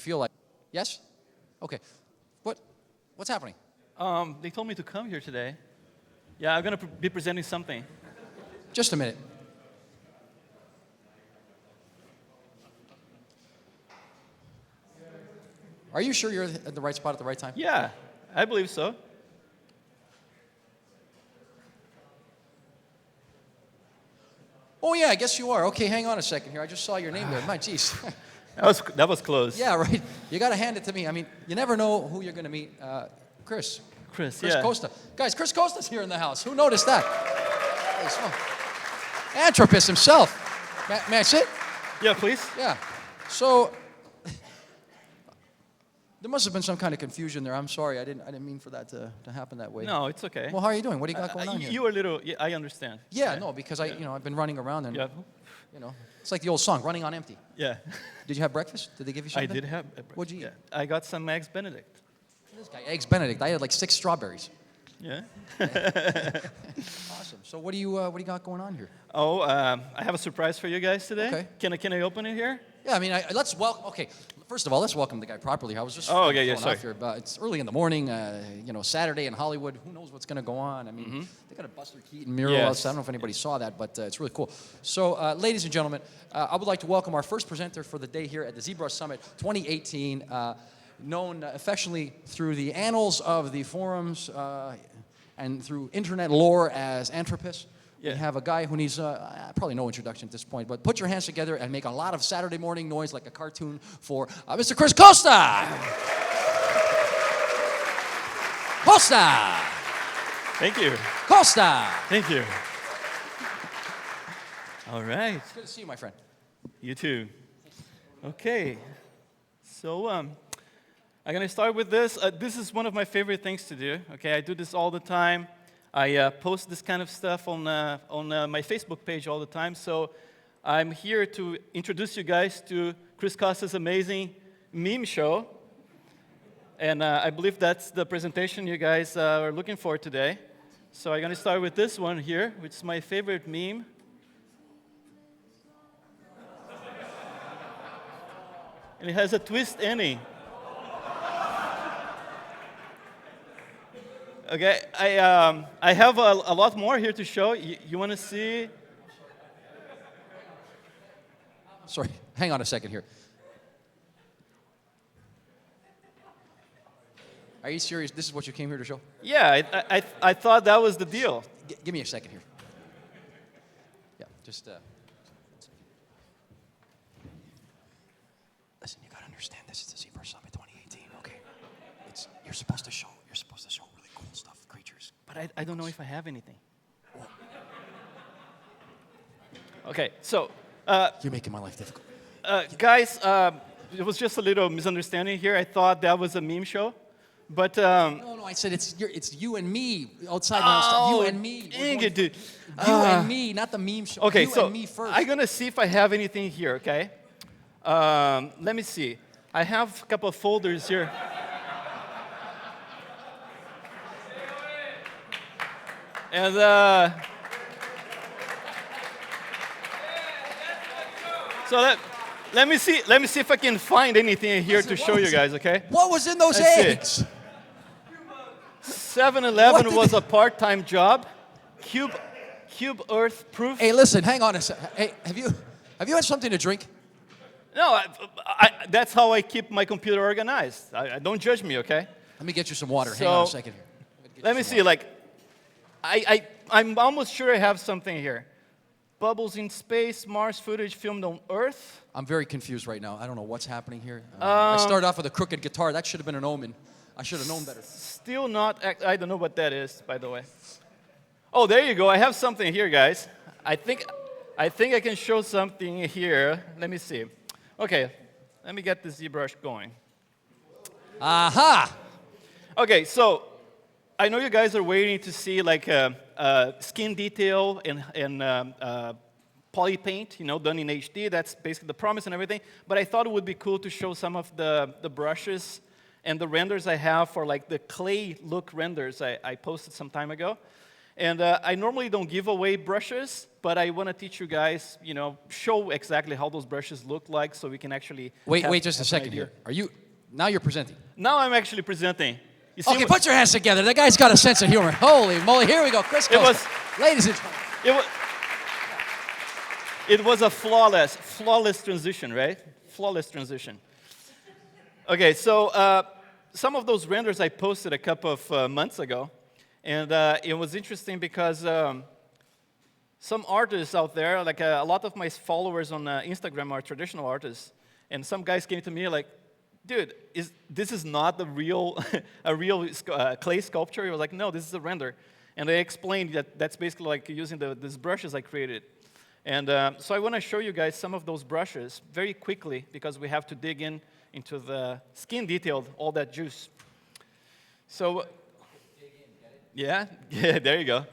feel like. Yes? Okay. What's happening? They told me to come here today. Yeah, I'm going to be presenting something. Just a minute. Are you sure you're at the right spot at the right time? Yeah, I believe so. Oh, yeah, I guess you are. Okay, hang on a second here. I just saw your name there. My geez. That was close. Yeah, right. You got to hand it to me. I mean, you never know who you're going to meet. Kris yeah. Costa. Guys, Kris Costa's here in the house. Who noticed that? Anthropist himself. May I sit? Yeah, please. Yeah. So, there must have been some kind of confusion there. I'm sorry. I didn't mean for that to happen that way. No, it's okay. Well, how are you doing? What do you got going on here? You were a little, yeah, I understand. Yeah, no, because I've been running around and, Yeah. It's like the old song, running on empty. Yeah. Did you have breakfast? Did they give you something? I did have breakfast. What'd you eat? Yeah. I got some Eggs Benedict. This guy, Eggs Benedict. I had like 6 strawberries. Yeah. Awesome. So what do you got going on here? Oh, I have a surprise for you guys today. Okay. Can I open it here? Yeah, I mean, let's welcome. Okay, first of all, let's welcome the guy properly. I was just sorry. off here, but it's early in the morning. Saturday in Hollywood. Who knows what's going to go on? I mean, they got a Buster Keaton mural outside. I don't know if anybody saw that, but it's really cool. So, ladies and gentlemen, I would like to welcome our first presenter for the day here at the ZBrush Summit 2018, known affectionately through the annals of the forums and through internet lore as Anthropist. Yeah. We have a guy who needs probably no introduction at this point, but put your hands together and make a lot of Saturday morning noise like a cartoon for Mr. Kris Costa! Costa! Thank you. Costa! Thank you. All right. It's good to see you, my friend. You too. Okay. So I'm going to start with this. This is one of my favorite things to do. Okay, I do this all the time. I post this kind of stuff on my Facebook page all the time. So I'm here to introduce you guys to Kris Costa's amazing meme show. And I believe that's the presentation you guys are looking for today. So I'm going to start with this one here, which is my favorite meme. And it has a twist ending. Okay, I have a lot more here to show. You want to see? Sorry, hang on a second here. Are you serious? This is what you came here to show? Yeah, I thought that was the deal. Give me a second here. Yeah, just listen, you gotta understand this is the ZBrush Summit 2018, okay? You're supposed to show really cool stuff, creatures. But I don't know if I have anything. Okay, so you're making my life difficult. guys, it was just a little misunderstanding here. I thought that was a meme show, but No, I said it's you and me outside my stuff. You and me. Dang it, dude. You and me, not the meme show. Okay, you so and me first. I'm gonna see if I have anything here. Okay, let me see. I have a couple of folders here. And so let me see if I can find anything here to show you guys. Okay. What was in those Let's see. eggs? 7-Eleven was a part-time job. Cube Earth proof. Hey, listen, hang on a second. Hey, have you had something to drink? No, that's how I keep my computer organized. Don't judge me, okay? Let me get you some water. Hang on a second here. Let me see, like, I'm almost sure I have something here. Bubbles in space, Mars footage filmed on Earth. I'm very confused right now. I don't know what's happening here. I started off with a crooked guitar. That should have been an omen. I should have known better. Still not, I don't know what that is, by the way. Oh, there you go. I have something here, guys. I think I can show something here. Let me see. Okay, let me get the ZBrush going. Aha! Okay, so I know you guys are waiting to see like skin detail and poly paint, done in HD. That's basically the promise and everything. But I thought it would be cool to show some of the brushes and the renders I have for like the clay look renders I posted some time ago. And I normally don't give away brushes, but I want to teach you guys, show exactly how those brushes look like so we can actually Wait just a second here. Now you're presenting? Now I'm actually presenting. You see Okay, put your hands together. That guy's got a sense of humor. Holy moly, here we go. Kris Costa. Ladies and gentlemen. It was a flawless transition, right? Flawless transition. Okay, so some of those renders I posted a couple of months ago, and it was interesting because some artists out there, like a lot of my followers on Instagram are traditional artists, and some guys came to me like, dude, this is not a real clay sculpture? He was like, no, this is a render. And I explained that that's basically like using these brushes I created. And so I want to show you guys some of those brushes very quickly because we have to dig into the skin detail, all that juice. So, yeah, there you go.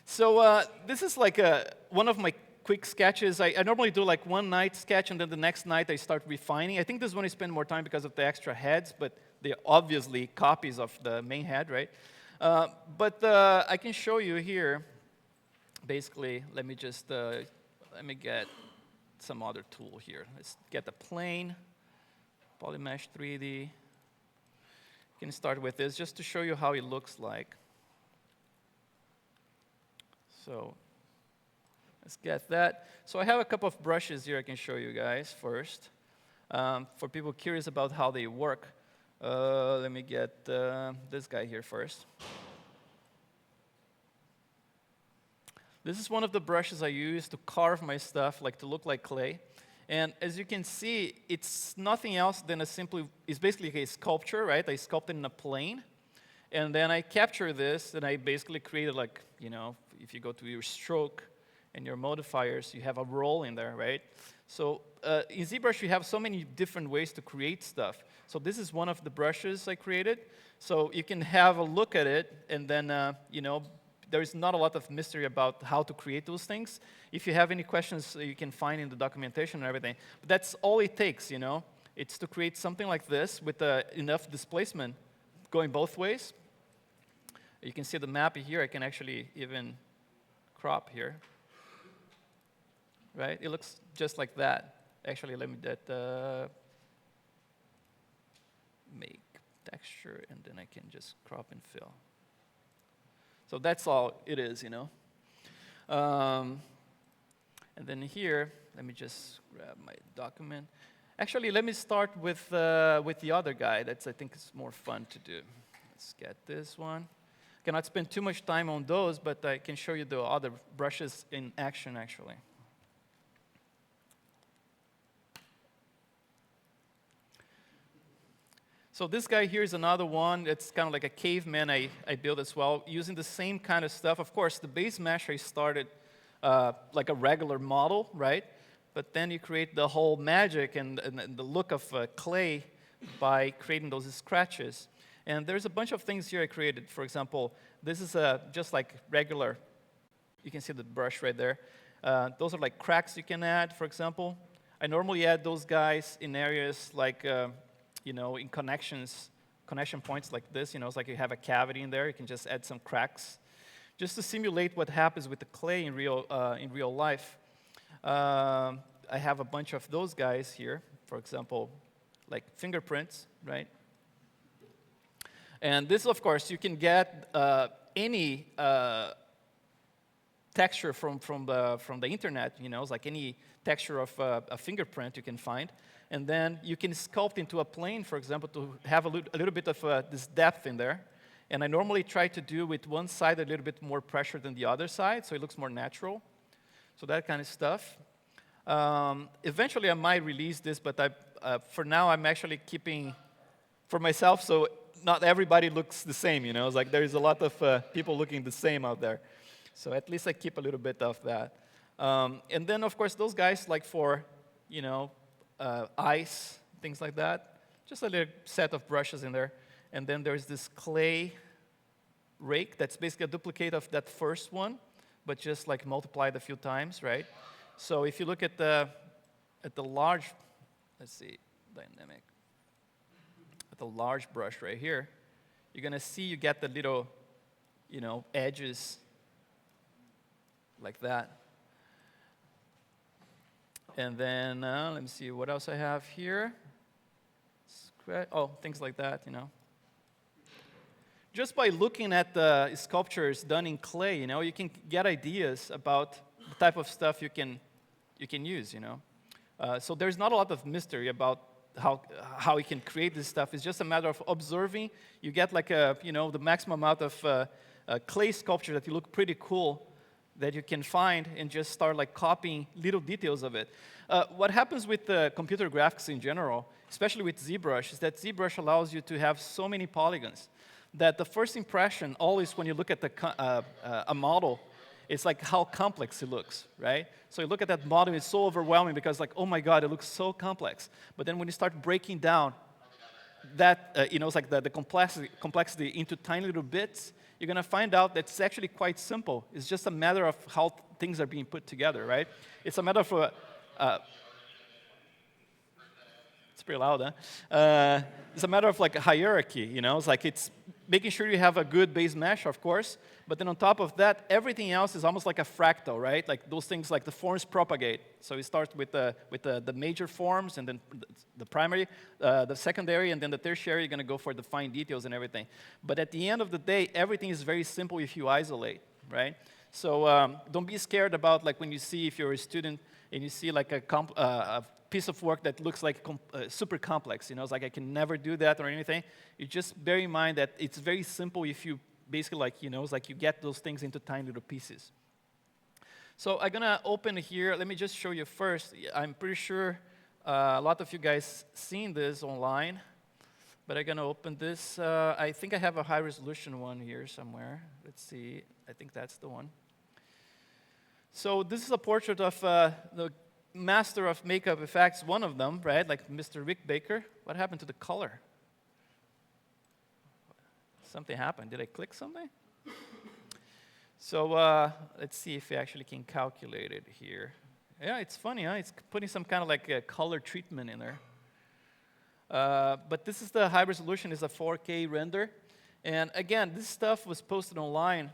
So this is like one of my quick sketches. I normally do like one night sketch, and then the next night I start refining. I think this one I spend more time because of the extra heads, but they're obviously copies of the main head, right? But I can show you here. Basically, let me get some other tool here. Let's get the plane, Polymesh 3D. You can start with this just to show you how it looks like. So let's get that. So I have a couple of brushes here I can show you guys first. For people curious about how they work, let me get this guy here first. This is one of the brushes I use to carve my stuff, like to look like clay. And as you can see, it's nothing else than it's basically a sculpture, right? I sculpted in a plane. And then I capture this, and I basically created like, if you go to your stroke and your modifiers, you have a roll in there, right? So in ZBrush, you have so many different ways to create stuff. So this is one of the brushes I created. So you can have a look at it, and then, there's not a lot of mystery about how to create those things. If you have any questions, you can find in the documentation and everything. But that's all it takes, It's to create something like this with enough displacement going both ways. You can see the map here. I can actually even crop here. Right? It looks just like that. Actually, let me make texture, and then I can just crop and fill. So that's all it is, And then here, let me just grab my document. Actually, let me start with the other guy. I think is more fun to do. Let's get this one. Cannot spend too much time on those, but I can show you the other brushes in action, actually. So this guy here is another one. It's kind of like a caveman I built as well, using the same kind of stuff. Of course, the base mesh I started like a regular model, right? But then you create the whole magic and the look of clay by creating those scratches. And there's a bunch of things here I created. For example, this is just like regular. You can see the brush right there. Those are like cracks you can add, for example. I normally add those guys in areas like in connection points like this, it's like you have a cavity in there. You can just add some cracks, just to simulate what happens with the clay in real life. I have a bunch of those guys here, for example, like fingerprints, right? And this, of course, you can get any texture from the internet. It's like any texture of a fingerprint you can find. And then you can sculpt into a plane, for example, to have a little bit of this depth in there. And I normally try to do with one side a little bit more pressure than the other side, so it looks more natural. So that kind of stuff. Eventually, I might release this, but for now, I'm actually keeping for myself, so not everybody looks the same, It's like there's a lot of people looking the same out there. So at least I keep a little bit of that. And then, of course, those guys, like for, ice, things like that. Just a little set of brushes in there. And then there's this clay rake that's basically a duplicate of that first one, but just like multiplied a few times, right? So if you look at the large, let's see, dynamic, at the large brush right here, you're gonna see you get the little, edges like that. And then, let me see what else I have here. Oh, things like that, you know. Just by looking at the sculptures done in clay, you know, you can get ideas about the type of stuff you can use, you know. So there's not a lot of mystery about how you can create this stuff. It's just a matter of observing. You get like the maximum amount of clay sculpture that you look pretty cool that you can find and just start like copying little details of it. What happens with computer graphics in general, especially with ZBrush, is that ZBrush allows you to have so many polygons that the first impression, always when you look at a model, it's like how complex it looks, right? So you look at that model, it's so overwhelming because like, oh my God, it looks so complex. But then when you start breaking down that, it's like the complexity into tiny little bits, you're going to find out that it's actually quite simple. It's just a matter of how things are being put together, right? It's a matter of it's pretty loud, huh? It's a matter of like a hierarchy, you know? It's like it's making sure you have a good base mesh, of course, but then on top of that, everything else is almost like a fractal, right? Like those things, like the forms propagate. So we start with the major forms, and then the primary, the secondary, and then the tertiary. You're going to go for the fine details and everything. But at the end of the day, everything is very simple if you isolate, right? So don't be scared about like when you see, if you're a student and you see like a piece of work that looks like super complex, you know, it's like I can never do that or anything. You just bear in mind that it's very simple if you basically like, you know, it's like you get those things into tiny little pieces. So I'm gonna open here. Let me just show you first. I'm pretty sure a lot of you guys seen this online, but I'm gonna open this. I think I have a high resolution one here somewhere. Let's see. I think that's the one. So this is a portrait of the master of makeup effects, one of them, right? Like Mr. Rick Baker. What happened to the color? Something happened. Did I click something? So let's see if we actually can calculate it here. Yeah, it's funny, huh? It's putting some kind of like a color treatment in there. But this is the high resolution, is a 4K render. And again, this stuff was posted online,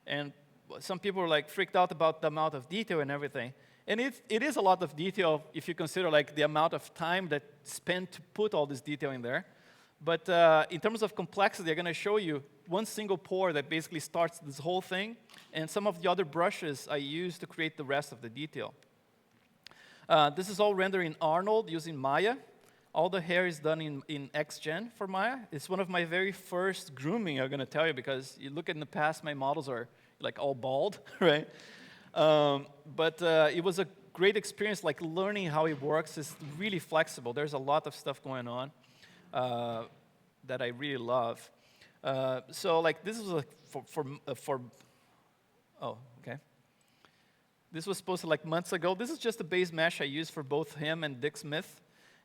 and some people were like freaked out about the amount of detail and everything. And it is a lot of detail if you consider like the amount of time that spent to put all this detail in there. But in terms of complexity, I'm going to show you one single pore that basically starts this whole thing, and some of the other brushes I use to create the rest of the detail. This is all rendered in Arnold using Maya. All the hair is done in XGen for Maya. It's one of my very first grooming, I'm going to tell you, because you look in the past, my models are like all bald, right? But it was a great experience, like learning how it works. It's really flexible. There's a lot of stuff going on that I really love. So like this is oh, okay. This was posted like months ago. This is just a base mesh I used for both him and Dick Smith.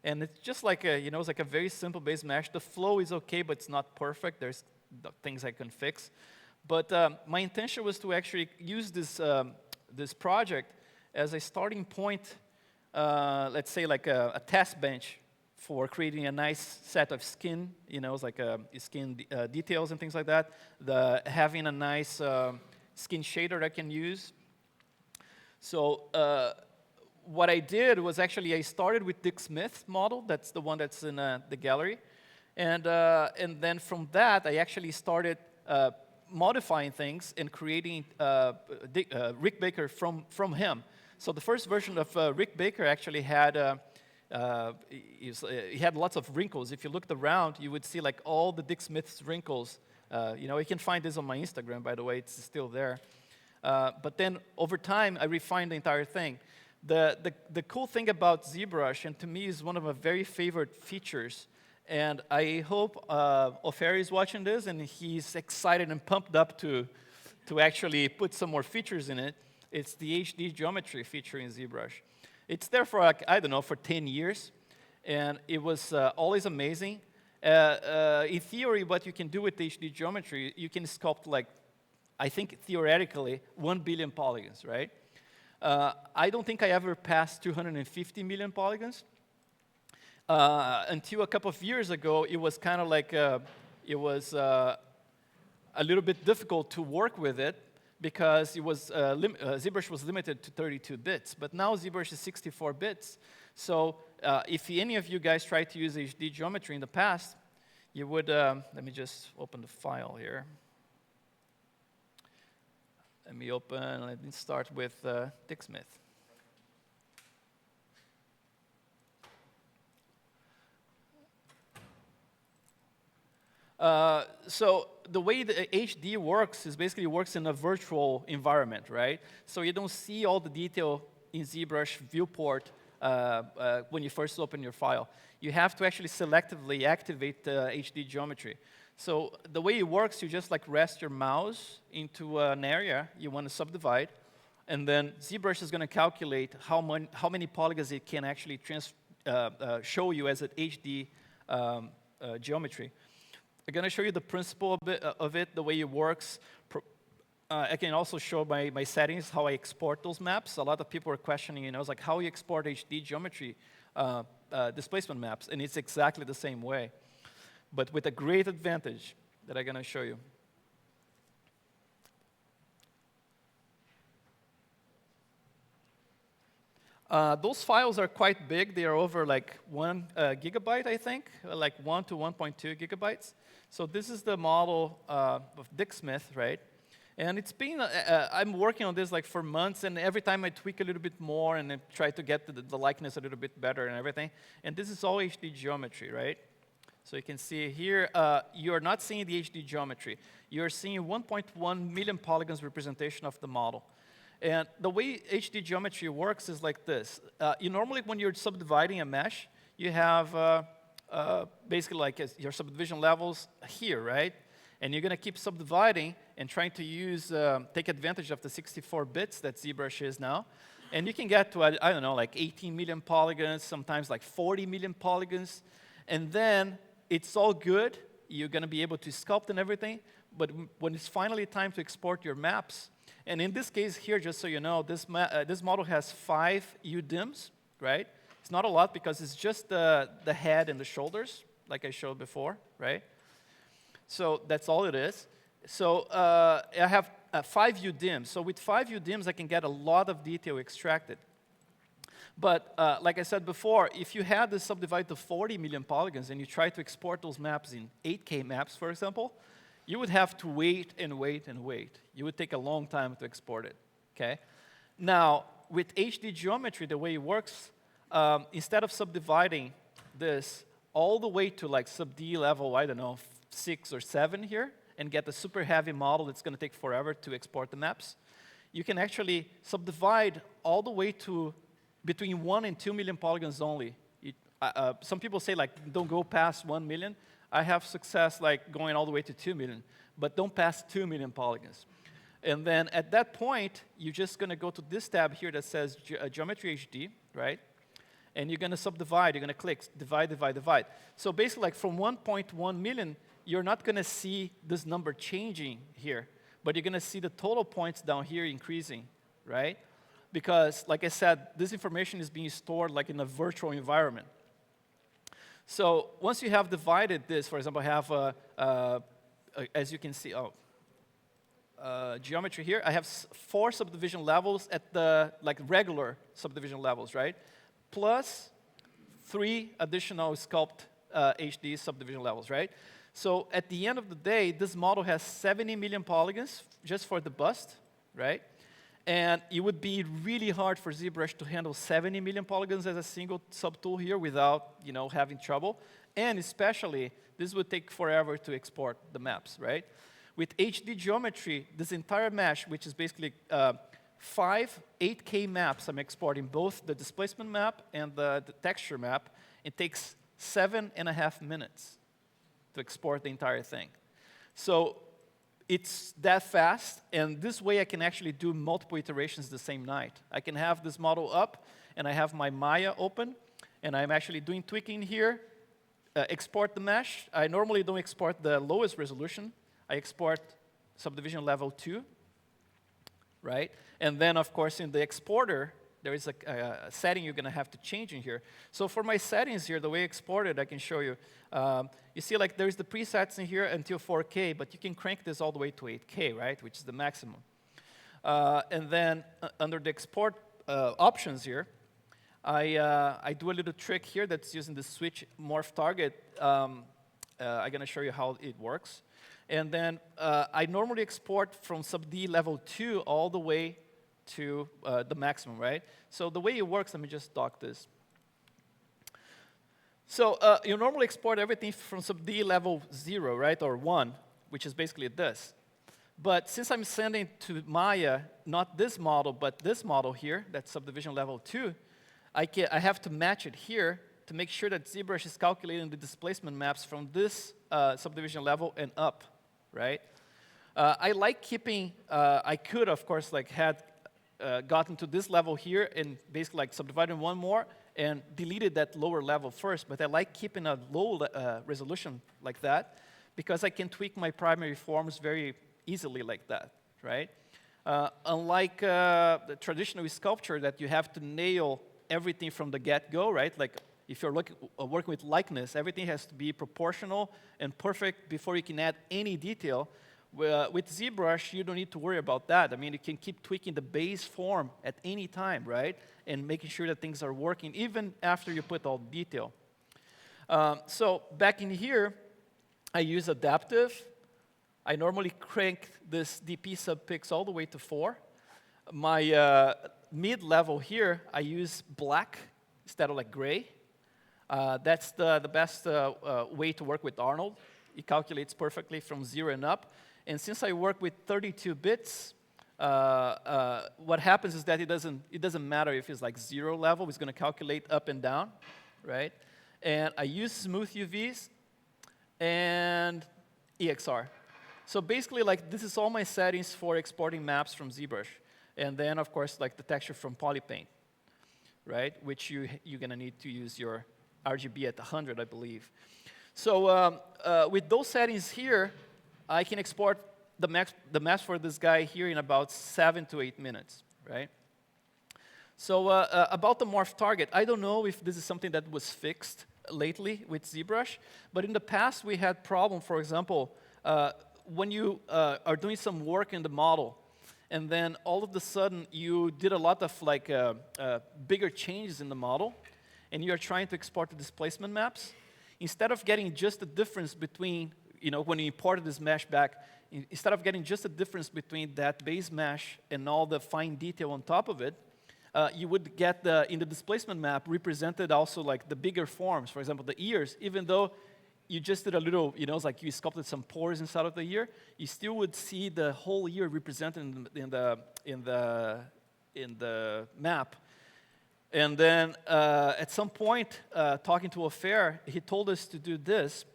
And it's just like it's like a very simple base mesh. The flow is okay, but it's not perfect. There's things I can fix. But my intention was to actually use this project as a starting point, let's say like a test bench for creating a nice set of skin, it's like skin details and things like that. Having a nice skin shader I can use. So what I did was actually I started with Dick Smith's model. That's the one that's in the gallery. And then from that, I actually started modifying things and creating Rick Baker from him. So the first version of Rick Baker actually had he had lots of wrinkles. If you looked around, you would see like all the Dick Smith's wrinkles. You can find this on my Instagram, by the way. It's still there. But then over time, I refined the entire thing. The cool thing about ZBrush, and to me is one of my very favorite features, and I hope Ofer is watching this and he's excited and pumped up to actually put some more features in it. It's the HD geometry feature in ZBrush. It's there for, like, I don't know, for 10 years, and it was always amazing. In theory, what you can do with HD geometry, you can sculpt, like, I think theoretically, 1 billion polygons, right? I don't think I ever passed 250 million polygons. Until a couple of years ago, it was kind of like, it was a little bit difficult to work with it, because it was ZBrush was limited to 32 bits, but now ZBrush is 64 bits. So if any of you guys tried to use HD geometry in the past, you would, let me just open the file here. Let me start with Dick Smith. So the way the HD works is basically works in a virtual environment, right? So you don't see all the detail in ZBrush viewport when you first open your file. You have to actually selectively activate HD geometry. So the way it works, you just like rest your mouse into an area you want to subdivide, and then ZBrush is going to calculate how many polygons it can actually show you as an HD geometry. I'm going to show you the principle of it, the way it works. I can also show my settings, how I export those maps. A lot of people are questioning, like how you export HD geometry displacement maps, and it's exactly the same way, but with a great advantage that I'm going to show you. Those files are quite big. They are over like 1 gigabyte, I think, like 1 to 1.2 gigabytes. So this is the model of Dick Smith, right? And it's been, I'm working on this like for months, and every time I tweak a little bit more and I try to get the likeness a little bit better and everything. And this is all HD geometry, right? So you can see here, you're not seeing the HD geometry. You're seeing 1.1 million polygons representation of the model. And the way HD geometry works is like this. You normally, when you're subdividing a mesh, you have basically like your subdivision levels here, right? And you're going to keep subdividing and trying to use, take advantage of the 64 bits that ZBrush is now. And you can get to, I don't know, like 18 million polygons, sometimes like 40 million polygons. And then it's all good. You're going to be able to sculpt and everything. But when it's finally time to export your maps, and in this case here, just so you know, this model has 5 UDIMs, right? It's not a lot because it's just the head and the shoulders, like I showed before, right? So that's all it is. So I have 5 UDIMs. So with 5 UDIMs, I can get a lot of detail extracted. But like I said before, if you had this subdivided to 40 million polygons and you try to export those maps in 8K maps, for example, you would have to wait and wait and wait. You would take a long time to export it, okay? Now, with HD geometry, the way it works, instead of subdividing this all the way to like sub-D level, I don't know, 6 or 7 here, and get a super heavy model that's going to take forever to export the maps, you can actually subdivide all the way to between 1 and 2 million polygons only. Some people say, like, don't go past 1 million. I have success like going all the way to 2 million, but don't pass 2 million polygons. And then at that point, you're just going to go to this tab here that says Geometry HD, right? And you're going to subdivide. You're going to click divide, divide, divide. So basically, like from 1.1 million, you're not going to see this number changing here, but you're going to see the total points down here increasing, right? Because, like I said, this information is being stored like in a virtual environment. So once you have divided this, for example, I have, as you can see, geometry here. I have 4 subdivision levels at the like regular subdivision levels, right? Plus 3 additional sculpt HD subdivision levels, right? So at the end of the day, this model has 70 million polygons just for the bust, right? And it would be really hard for ZBrush to handle 70 million polygons as a single subtool here without, having trouble. And especially, this would take forever to export the maps, right? With HD geometry, this entire mesh, which is basically 5 8K maps, I'm exporting both the displacement map and the texture map. It takes 7.5 minutes to export the entire thing. So it's that fast, and this way I can actually do multiple iterations the same night. I can have this model up, and I have my Maya open, and I'm actually doing tweaking here, export the mesh. I normally don't export the lowest resolution. I export subdivision level 2, right? And then, of course, in the exporter, there is a setting you're going to have to change in here. So for my settings here, the way I export it, I can show you. You see, like, there's the presets in here until 4K, but you can crank this all the way to 8K, right, which is the maximum. And then under the export options here, I do a little trick here that's using the switch morph target. I'm going to show you how it works. And then I normally export from sub D level 2 all the way to the maximum, right? So the way it works, let me just dock this. So you normally export everything from sub D level 0, right, or 1, which is basically this. But since I'm sending to Maya not this model, but this model here, that's subdivision level 2, I have to match it here to make sure that ZBrush is calculating the displacement maps from this subdivision level and up, right? I like keeping, I could, of course, like had gotten to this level here and basically like subdivided one more and deleted that lower level first, but I like keeping a low resolution like that because I can tweak my primary forms very easily like that, right? Unlike the traditional sculpture that you have to nail everything from the get-go, right? Like if you're working with likeness, everything has to be proportional and perfect before you can add any detail. With ZBrush, you don't need to worry about that. I mean, you can keep tweaking the base form at any time, right? And making sure that things are working even after you put all the detail. So back in here, I use adaptive. I normally crank this DP subpix all the way to 4. My mid-level here, I use black instead of like gray. That's the best way to work with Arnold. It calculates perfectly from 0 and up. And since I work with 32 bits, what happens is that it doesn't matter if it's like 0 level, it's going to calculate up and down, right? And I use smooth UVs and EXR. So basically, like, this is all my settings for exporting maps from ZBrush. And then, of course, like the texture from Polypaint, right? Which you're going to need to use your RGB at 100, I believe. So with those settings here, I can export the maps for this guy here in about 7 to 8 minutes, right? So about the morph target, I don't know if this is something that was fixed lately with ZBrush, but in the past we had problem, for example, when you are doing some work in the model, and then all of a sudden you did a lot of like bigger changes in the model, and you're trying to export the displacement maps, instead of getting just the difference between, you know, when you imported this mesh back, instead of getting just the difference between that base mesh and all the fine detail on top of it, you would get in the displacement map represented also like the bigger forms, for example, the ears, even though you just did a little, you know, it's like you sculpted some pores inside of the ear, you still would see the whole ear represented in the map. And then at some point, talking to a fair, he told us to do this,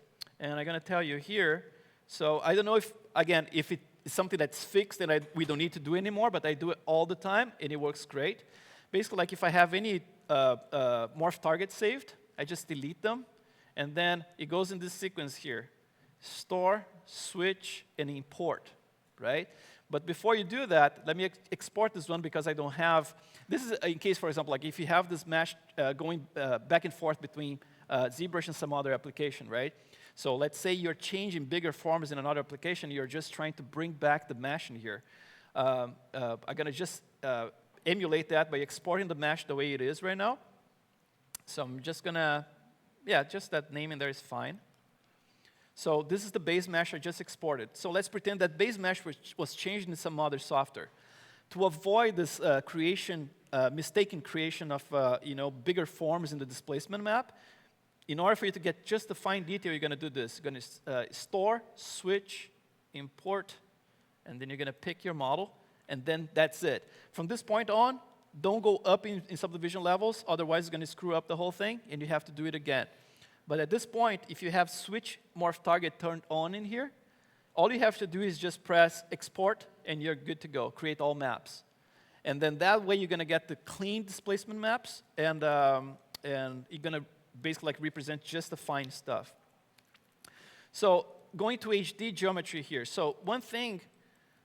and I'm going to tell you here. So I don't know if, again, if it's something that's fixed and we don't need to do anymore, but I do it all the time, and it works great. Basically, like if I have any morph targets saved, I just delete them, and then it goes in this sequence here. Store, switch, and import, right? But before you do that, let me export this one because I don't have, this is in case, for example, like if you have this mesh going back and forth between ZBrush and some other application, right? So let's say you're changing bigger forms in another application, you're just trying to bring back the mesh in here. I'm going to just emulate that by exporting the mesh the way it is right now. So I'm just going to, yeah, just that name in there is fine. So this is the base mesh I just exported. So let's pretend that base mesh was changed in some other software. To avoid this mistaken creation of you know, bigger forms in the displacement map, in order for you to get just the fine detail, you're going to do this. You're going to store, switch, import, and then you're going to pick your model, and then that's it. From this point on, don't go up in subdivision levels, otherwise it's going to screw up the whole thing, and you have to do it again. But at this point, if you have switch morph target turned on in here, all you have to do is just press export, and you're good to go. Create all maps. And then that way, you're going to get the clean displacement maps, and you're going to basically like represent just the fine stuff. So going to HD geometry here. So one thing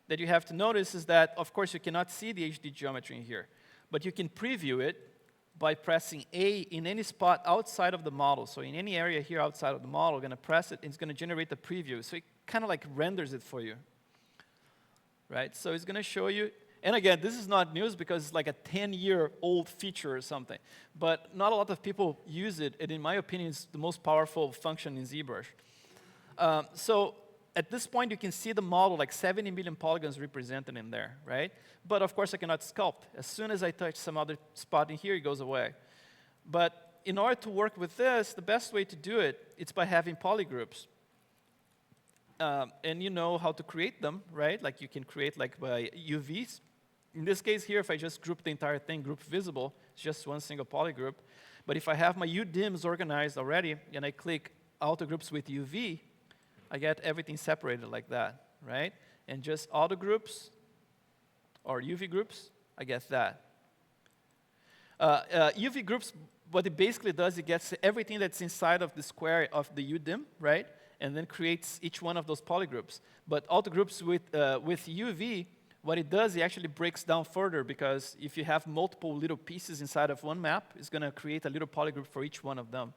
that you have to notice is that, of course, you cannot see the HD geometry in here, but you can preview it by pressing A in any spot outside of the model. So in any area here outside of the model, going to press it, and it's going to generate the preview. So it kind of like renders it for you, right? So it's going to show you, And again, this is not news because it's like a 10-year-old feature or something. But not a lot of people use it, and in my opinion, it's the most powerful function in ZBrush. So at this point, you can see the model, like 70 million polygons represented in there, right? But of course, I cannot sculpt. As soon as I touch some other spot in here, it goes away. But in order to work with this, the best way to do it, it's by having polygroups. And you know how to create them, right? Like you can create like by UVs. In this case here, if I just group the entire thing, group visible, it's just one single polygroup. But if I have my UDIMs organized already, and I click auto groups with UV, I get everything separated like that, right? And just auto groups or UV groups, I get that. UV groups, what it basically does, it gets everything that's inside of the square of the UDIM, right? And then creates each one of those polygroups. But auto groups with UV, what it does, it actually breaks down further, because if you have multiple little pieces inside of one map, it's going to create a little polygroup for each one of them.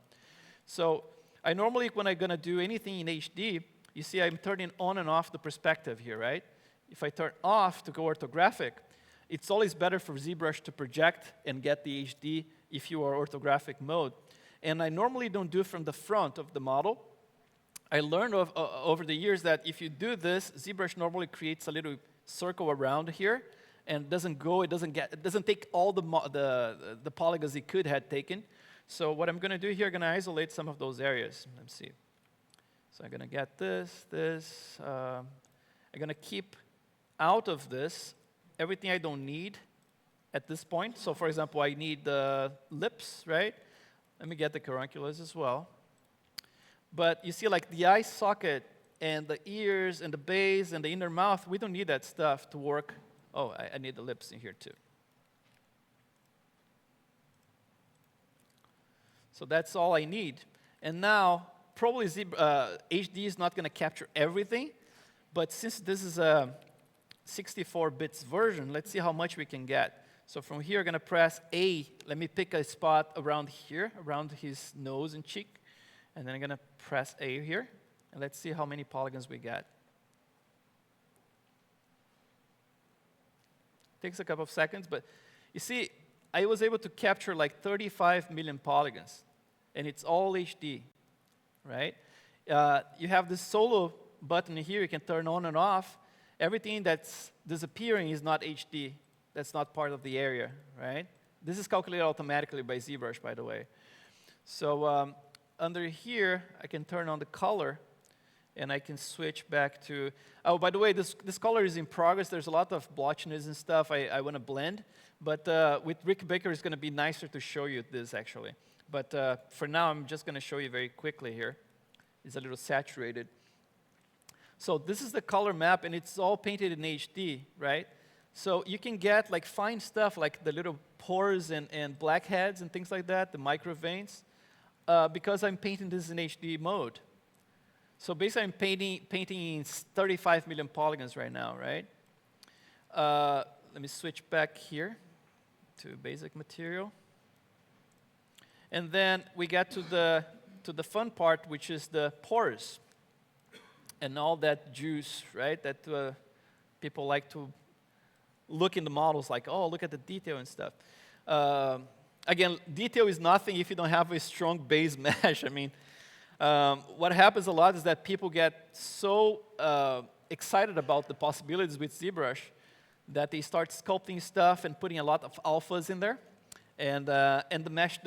So I normally, when I'm going to do anything in HD, you see I'm turning on and off the perspective here, right? If I turn off to go orthographic, it's always better for ZBrush to project and get the HD if you are orthographic mode. And I normally don't do it from the front of the model. I learned over the years that if you do this, ZBrush normally creates a little circle around here, and it doesn't take all the polygons it could have taken. So what I'm going to do here, I'm going to isolate some of those areas. Let's see. So I'm going to get this. I'm going to keep out of this everything I don't need at this point. So for example, I need the lips, right? Let me get the carunculus as well. But you see, like the eye socket and the ears and the base and the inner mouth, we don't need that stuff to work. Oh, I need the lips in here too. So that's all I need. And now, probably HD is not going to capture everything, but since this is a 64 bits version, let's see how much we can get. So from here, I'm going to press A. Let me pick a spot around here, around his nose and cheek. And then I'm going to press A here. And let's see how many polygons we get. Takes a couple of seconds, but you see, I was able to capture like 35 million polygons. And it's all HD, right? You have this solo button here. You can turn on and off. Everything that's disappearing is not HD. That's not part of the area, right? This is calculated automatically by ZBrush, by the way. So under here, I can turn on the color, and I can switch back to, oh, by the way, this color is in progress. There's a lot of blotchiness and stuff I want to blend. But with Rick Baker, it's going to be nicer to show you this, actually. But for now, I'm just going to show you very quickly here. It's a little saturated. So this is the color map, and it's all painted in HD, right? So you can get like fine stuff like the little pores and blackheads and things like that, the micro veins, because I'm painting this in HD mode. So basically, I'm painting 35 million polygons right now, right? Let me switch back here to basic material. And then we get to the fun part, which is the pores and all that juice, right? That people like to look in the models like, oh, look at the detail and stuff. Again, detail is nothing if you don't have a strong base mesh. I mean, what happens a lot is that people get so excited about the possibilities with ZBrush that they start sculpting stuff and putting a lot of alphas in there, and the mesh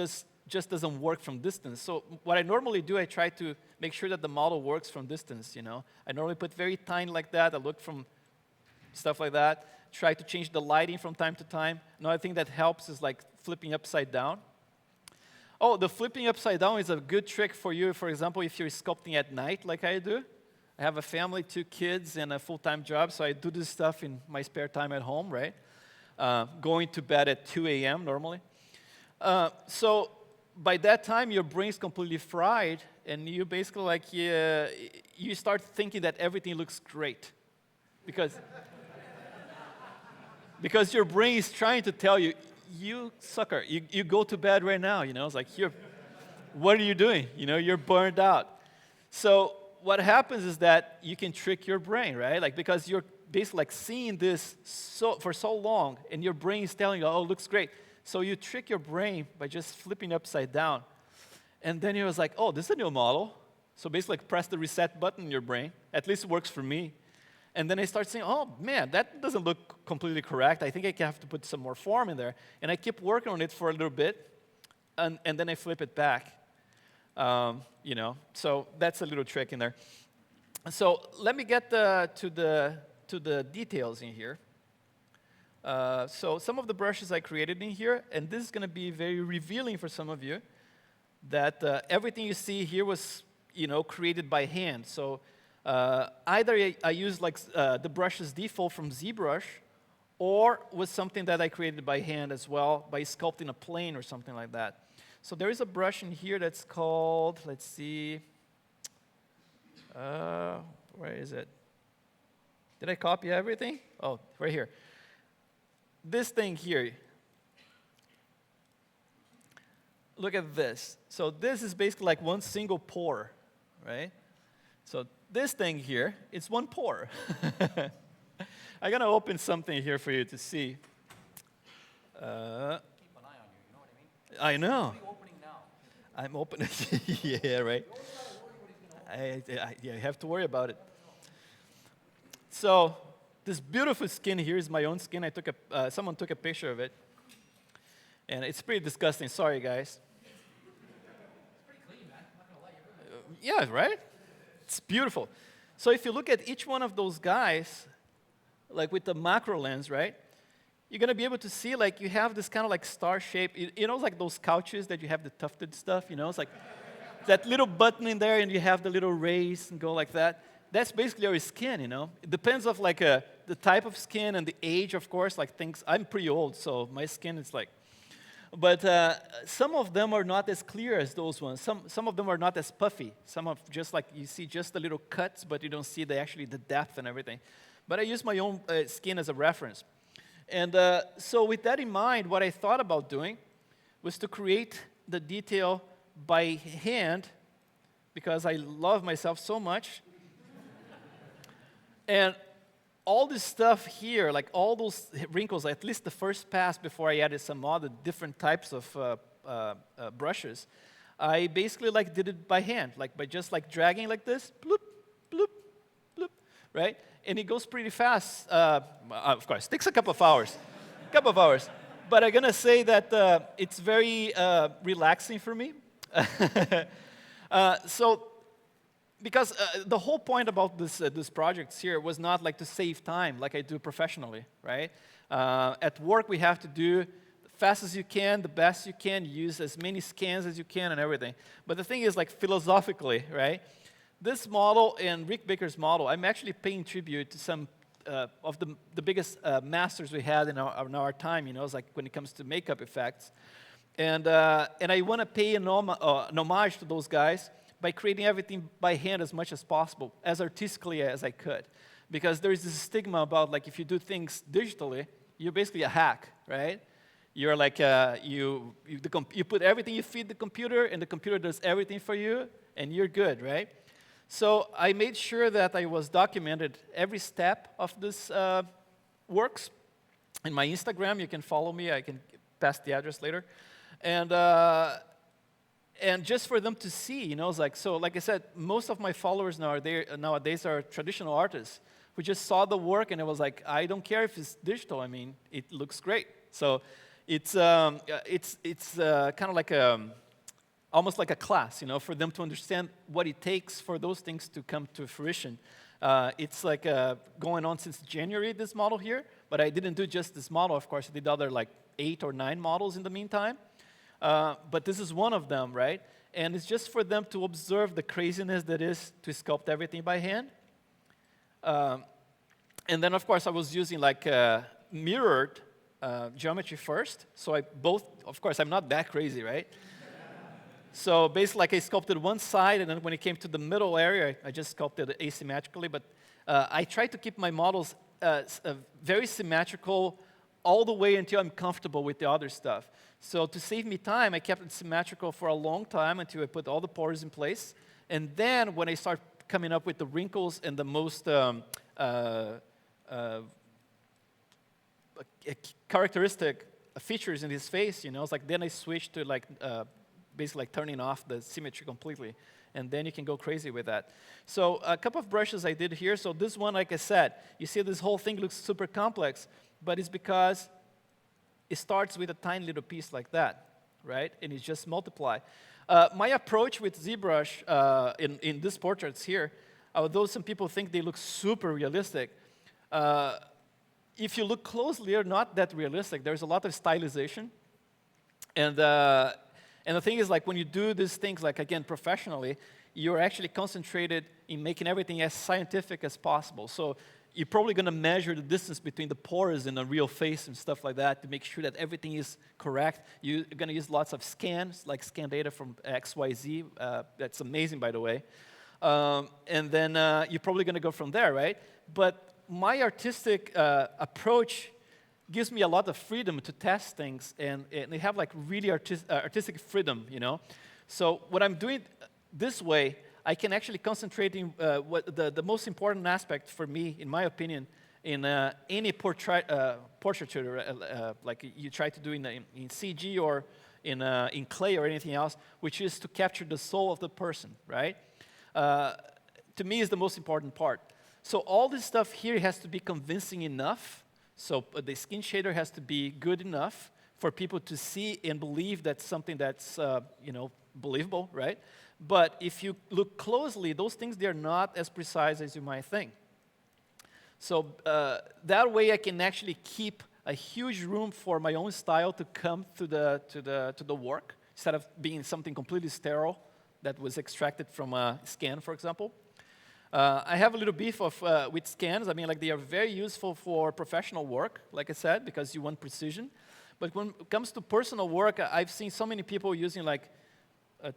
just doesn't work from distance. So what I normally do, I try to make sure that the model works from distance, you know. I normally put very tiny like that. I look from stuff like that. Try to change the lighting from time to time. Another thing that helps is like flipping upside down. Oh, the flipping upside down is a good trick for you, for example, if you're sculpting at night like I do. I have a family, 2 kids, and a full-time job, so I do this stuff in my spare time at home, right? Going to bed at 2 a.m. normally. So by that time, your brain's completely fried, and you basically like, you start thinking that everything looks great. Because your brain is trying to tell you, you sucker, you go to bed right now, you know? It's like, what are you doing? You know, you're burned out. So what happens is that you can trick your brain, right? Like, because basically like seeing this for so long, and your brain is telling you, oh, it looks great. So you trick your brain by just flipping upside down. And then he was like, oh, this is a new model. So basically like press the reset button in your brain. At least it works for me. And then I start saying, oh, man, that doesn't look completely correct. I think I have to put some more form in there. And I keep working on it for a little bit, and then I flip it back. You know, so that's a little trick in there. So let me get to the details in here. So some of the brushes I created in here, and this is going to be very revealing for some of you, that everything you see here was, you know, created by hand. So either I used like the brushes default from ZBrush, or was something that I created by hand as well, by sculpting a plane or something like that. So there is a brush in here that's called, let's see, where is it? Did I copy everything? Oh, right here. This thing here. Look at this. So this is basically like one single pore, right? So this thing here, it's one pore. I'm going to open something here for you to see. Keep an eye on you, you know what I mean? I know. What are you opening now? I'm opening. Yeah, right. Yeah, you have to worry about it. So this beautiful skin here is my own skin. I took someone took a picture of it, and it's pretty disgusting. Sorry, guys. It's pretty clean, man. I'm not gonna let you. Yeah, right? It's beautiful. So if you look at each one of those guys, like with the macro lens, right? You're gonna be able to see like you have this kind of like star shape. You know, like those couches that you have the tufted stuff. You know, it's like that little button in there, and you have the little rays and go like that. That's basically our skin, you know. It depends of like the type of skin and the age, of course. Like things, I'm pretty old, so my skin is like. But some of them are not as clear as those ones. Some of them are not as puffy. Some of just like you see just the little cuts, but you don't see actually the depth and everything. But I use my own skin as a reference. And so with that in mind, what I thought about doing was to create the detail by hand, because I love myself so much. And all this stuff here, like all those wrinkles, at least the first pass before I added some other different types of brushes, I basically like did it by hand, like by just like dragging like this, bloop, bloop, bloop, right? And it goes pretty fast. Of course, takes a couple of hours, But I'm gonna say that it's very relaxing for me. Because the whole point about this project here was not like to save time like I do professionally, right? At work, we have to do the fast as you can, the best you can, use as many scans as you can and everything. But the thing is, like philosophically, right? This model and Rick Baker's model, I'm actually paying tribute to some of the biggest masters we had in our time, you know, it's like when it comes to makeup effects. And I want to pay an homage to those guys by creating everything by hand as much as possible, as artistically as I could. Because there is this stigma about, like, if you do things digitally, you're basically a hack, right? You're like, you put everything, you feed the computer, and the computer does everything for you, and you're good, right? So I made sure that I was documented every step of this works. In my Instagram, you can follow me. I can pass the address later. And just for them to see, you know, it's like, so like I said, most of my followers nowadays are traditional artists who just saw the work and it was like, I don't care if it's digital. I mean, it looks great. So it's kind of like almost like a class, you know, for them to understand what it takes for those things to come to fruition. It's like going on since January, this model here, but I didn't do just this model, of course. I did other like 8 or 9 models in the meantime. But this is one of them, right? And it's just for them to observe the craziness that is to sculpt everything by hand. And then, of course, I was using like mirrored geometry first. So of course, I'm not that crazy, right? So basically, like I sculpted one side, and then when it came to the middle area, I just sculpted it asymmetrically. But I tried to keep my models very symmetrical all the way until I'm comfortable with the other stuff. So to save me time, I kept it symmetrical for a long time until I put all the pores in place. And then when I start coming up with the wrinkles and the most characteristic features in his face, you know. It's like then I switched to like basically like turning off the symmetry completely, and then you can go crazy with that. So a couple of brushes I did here. So this one, like I said, you see this whole thing looks super complex, but it's because it starts with a tiny little piece like that, right? And it just multiply. My approach with ZBrush in these portraits here, although some people think they look super realistic, if you look closely, they're not that realistic. There's a lot of stylization. And the thing is, like, when you do these things, like, again, professionally, you're actually concentrated in making everything as scientific as possible. So you're probably going to measure the distance between the pores in a real face and stuff like that to make sure that everything is correct. You're going to use lots of scans, like scan data from XYZ. That's amazing, by the way. And then you're probably going to go from there, right? But my artistic approach gives me a lot of freedom to test things, and they have like really artistic freedom, you know. So what I'm doing this way, I can actually concentrate in what the most important aspect for me, in my opinion, in any portraiture, like you try to do in CG or in clay or anything else, which is to capture the soul of the person, right? To me, is the most important part. So all this stuff here has to be convincing enough. So the skin shader has to be good enough for people to see and believe that's something that's you know, believable, right? But if you look closely, those things, they're not as precise as you might think. So that way I can actually keep a huge room for my own style to come to the work, instead of being something completely sterile that was extracted from a scan, for example. I have a little beef with scans. I mean, like, they are very useful for professional work, like I said, because you want precision. But when it comes to personal work, I've seen so many people using, like,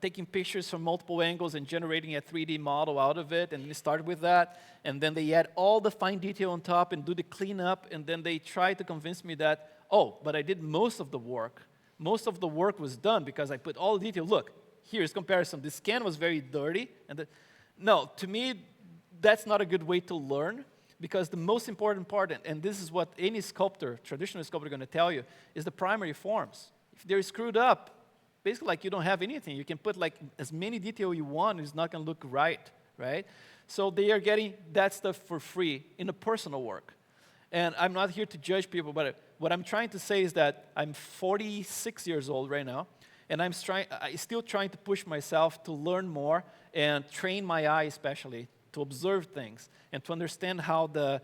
taking pictures from multiple angles and generating a 3D model out of it, and they start with that, and then they add all the fine detail on top and do the cleanup, and then they try to convince me that, oh, but I did most of the work. Most of the work was done because I put all the detail. Look, here's comparison. This scan was very dirty. No, to me, that's not a good way to learn, because the most important part, and this is what any sculptor, traditional sculptor, is going to tell you, is the primary forms. If they're screwed up, basically, like, you don't have anything. You can put, like, as many detail you want, it's not going to look right, right? So they are getting that stuff for free in the personal work. And I'm not here to judge people, but what I'm trying to say is that I'm 46 years old right now, and I'm still trying to push myself to learn more and train my eye, especially, to observe things and to understand how the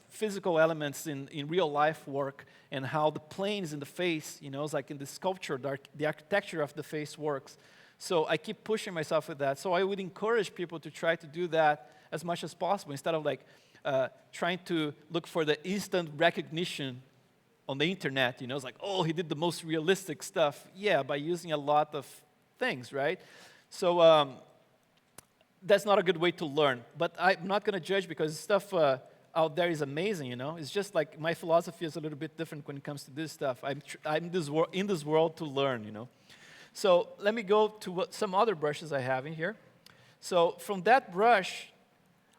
physical elements in real life work, and how the planes in the face, you know, it's like in the sculpture, the architecture of the face works. So I keep pushing myself with that. So I would encourage people to try to do that as much as possible, instead of like trying to look for the instant recognition on the internet. You know, it's like, oh, he did the most realistic stuff. Yeah, by using a lot of things, right? So that's not a good way to learn. But I'm not going to judge, because stuff out there is amazing, you know. It's just like my philosophy is a little bit different when it comes to this stuff. I'm in this world to learn, you know. So let me go to some other brushes I have in here. So from that brush,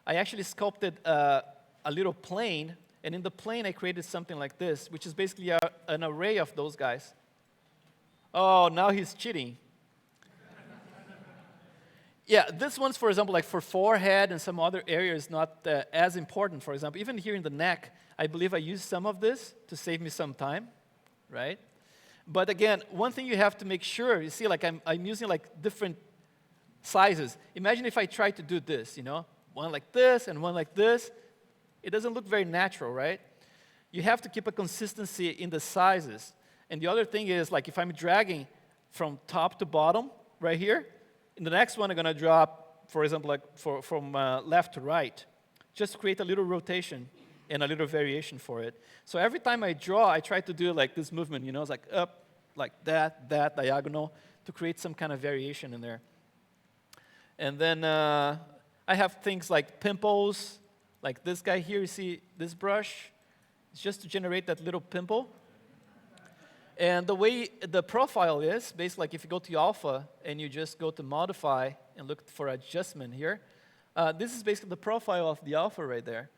I actually sculpted a little plane. And in the plane, I created something like this, which is basically an array of those guys. Oh, now he's cheating. Yeah, this one's, for example, like for forehead and some other areas, not as important, for example. Even here in the neck, I believe I used some of this to save me some time, right? But again, one thing you have to make sure, you see, like I'm using like different sizes. Imagine if I try to do this, you know, one like this and one like this. It doesn't look very natural, right? You have to keep a consistency in the sizes. And the other thing is, like, if I'm dragging from top to bottom right here, in the next one I'm going to drop, for example, like from left to right, just create a little rotation and a little variation for it. So every time I draw, I try to do like this movement, you know, it's like up, like that, diagonal, to create some kind of variation in there. And then I have things like pimples, like this guy here. You see this brush? It's just to generate that little pimple. And the way the profile is, basically, like if you go to alpha and you just go to modify and look for adjustment here, this is basically the profile of the alpha right there.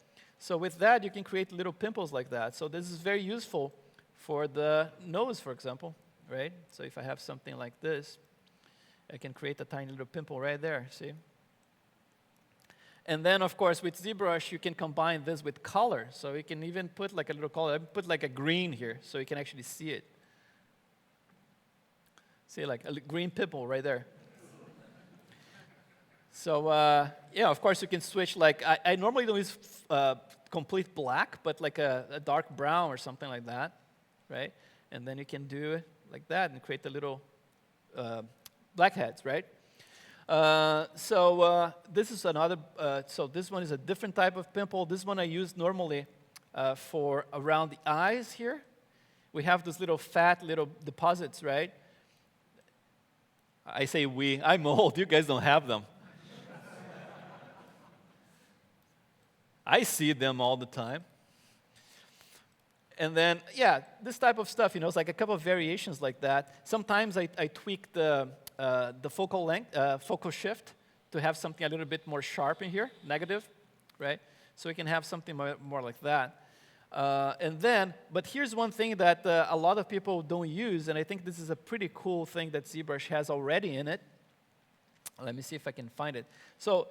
So with that, you can create little pimples like that. So this is very useful for the nose, for example, right? So if I have something like this, I can create a tiny little pimple right there, see? And then, of course, with ZBrush, you can combine this with color. So you can even put like a little color. I put like a green here, so you can actually see it. See, like a green pimple right there. So, yeah, of course, you can switch. Like, I normally don't use complete black, but like a dark brown or something like that, right? And then you can do it like that and create the little blackheads, right? This is another, so this one is a different type of pimple. This one I use normally for around the eyes here. We have those little fat little deposits, right? I say we, I'm old, you guys don't have them. I see them all the time. And then, yeah, this type of stuff, it's like a couple of variations like that. Sometimes I tweak the focal length, focal shift to have something a little bit more sharp in here, negative, right? So we can have something more like that. But here's one thing that a lot of people don't use, and I think this is a pretty cool thing that ZBrush has already in it. Let me see if I can find it. So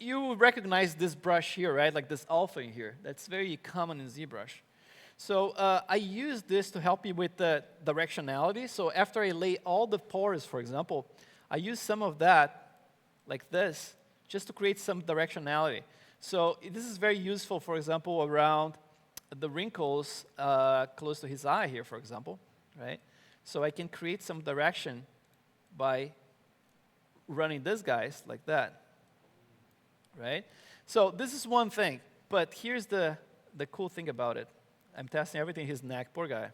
you recognize this brush here, right? Like this alpha in here. That's very common in ZBrush. So I use this to help me with the directionality. So after I lay all the pores, for example, I use some of that, like this, just to create some directionality. So this is very useful, for example, around the wrinkles close to his eye here, for example, right? So I can create some direction by running these guys like that, right? So this is one thing, but here's the cool thing about it. I'm testing everything in his neck, poor guy.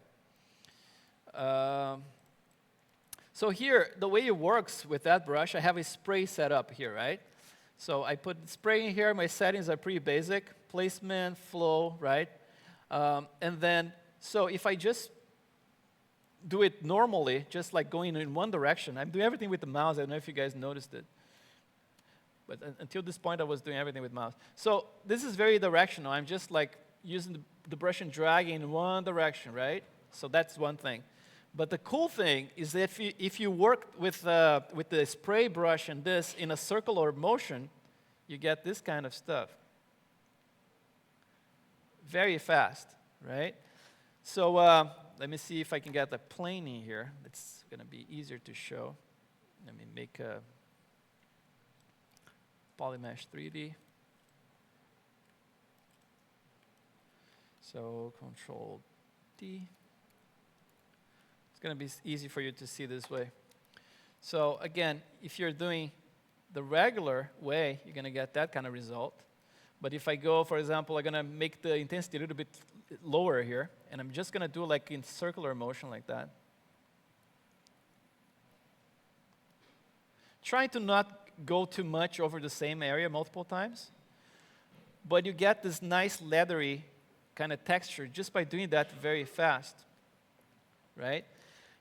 So here, the way it works with that brush, I have a spray set up here, right? So I put spray in here. My settings are pretty basic. Placement, flow, right? And then, so if I just do it normally, just like going in one direction, I'm doing everything with the mouse. I don't know if you guys noticed it. But until this point, I was doing everything with mouse. So this is very directional. I'm just like using the brush and dragging in one direction, right? So that's one thing. But the cool thing is that if you work with the spray brush and this in a circular motion, you get this kind of stuff. Very fast, right? So let me see if I can get the plane in here. It's going to be easier to show. Let me make a Polymesh 3D. So Control D. It's going to be easy for you to see this way. So again, if you're doing the regular way, you're going to get that kind of result. But if I go, for example, I'm going to make the intensity a little bit lower here, and I'm just going to do like in circular motion like that. Trying to not go too much over the same area multiple times, but you get this nice leathery kind of texture just by doing that very fast, right?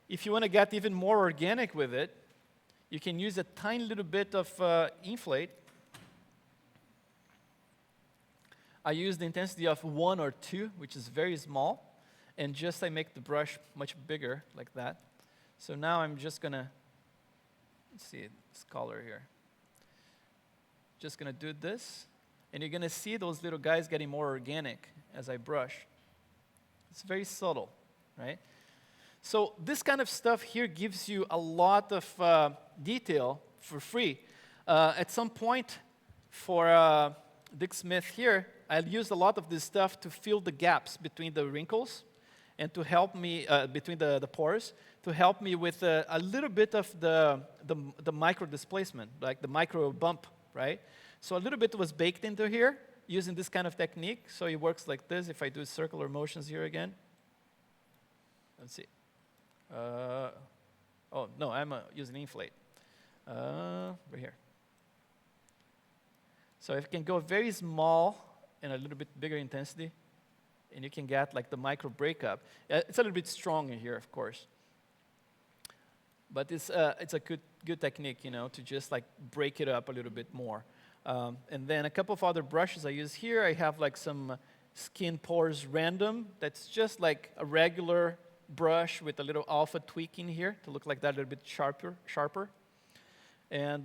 If you want to get even more organic with it, you can use a tiny little bit of inflate. I use the intensity of 1 or 2, which is very small, and just I make the brush much bigger like that. So now I'm just going to, let's see this color here. Just going to do this, and you're going to see those little guys getting more organic as I brush. It's very subtle, right? So this kind of stuff here gives you a lot of detail for free. At some point for Dick Smith here, I used a lot of this stuff to fill the gaps between the wrinkles and to help me, between the pores, to help me with a little bit of the micro displacement, like the micro bump, right? So a little bit was baked into here using this kind of technique. So it works like this. If I do circular motions here again. Let's see. Oh, no, I'm using inflate. Right here. So if you can go very small and a little bit bigger intensity, and you can get like the micro breakup. It's a little bit strong in here, of course. But it's a good technique, to just like break it up a little bit more. And then a couple of other brushes I use here. I have like some skin pores random. That's just like a regular brush with a little alpha tweak in here to look like that a little bit sharper. And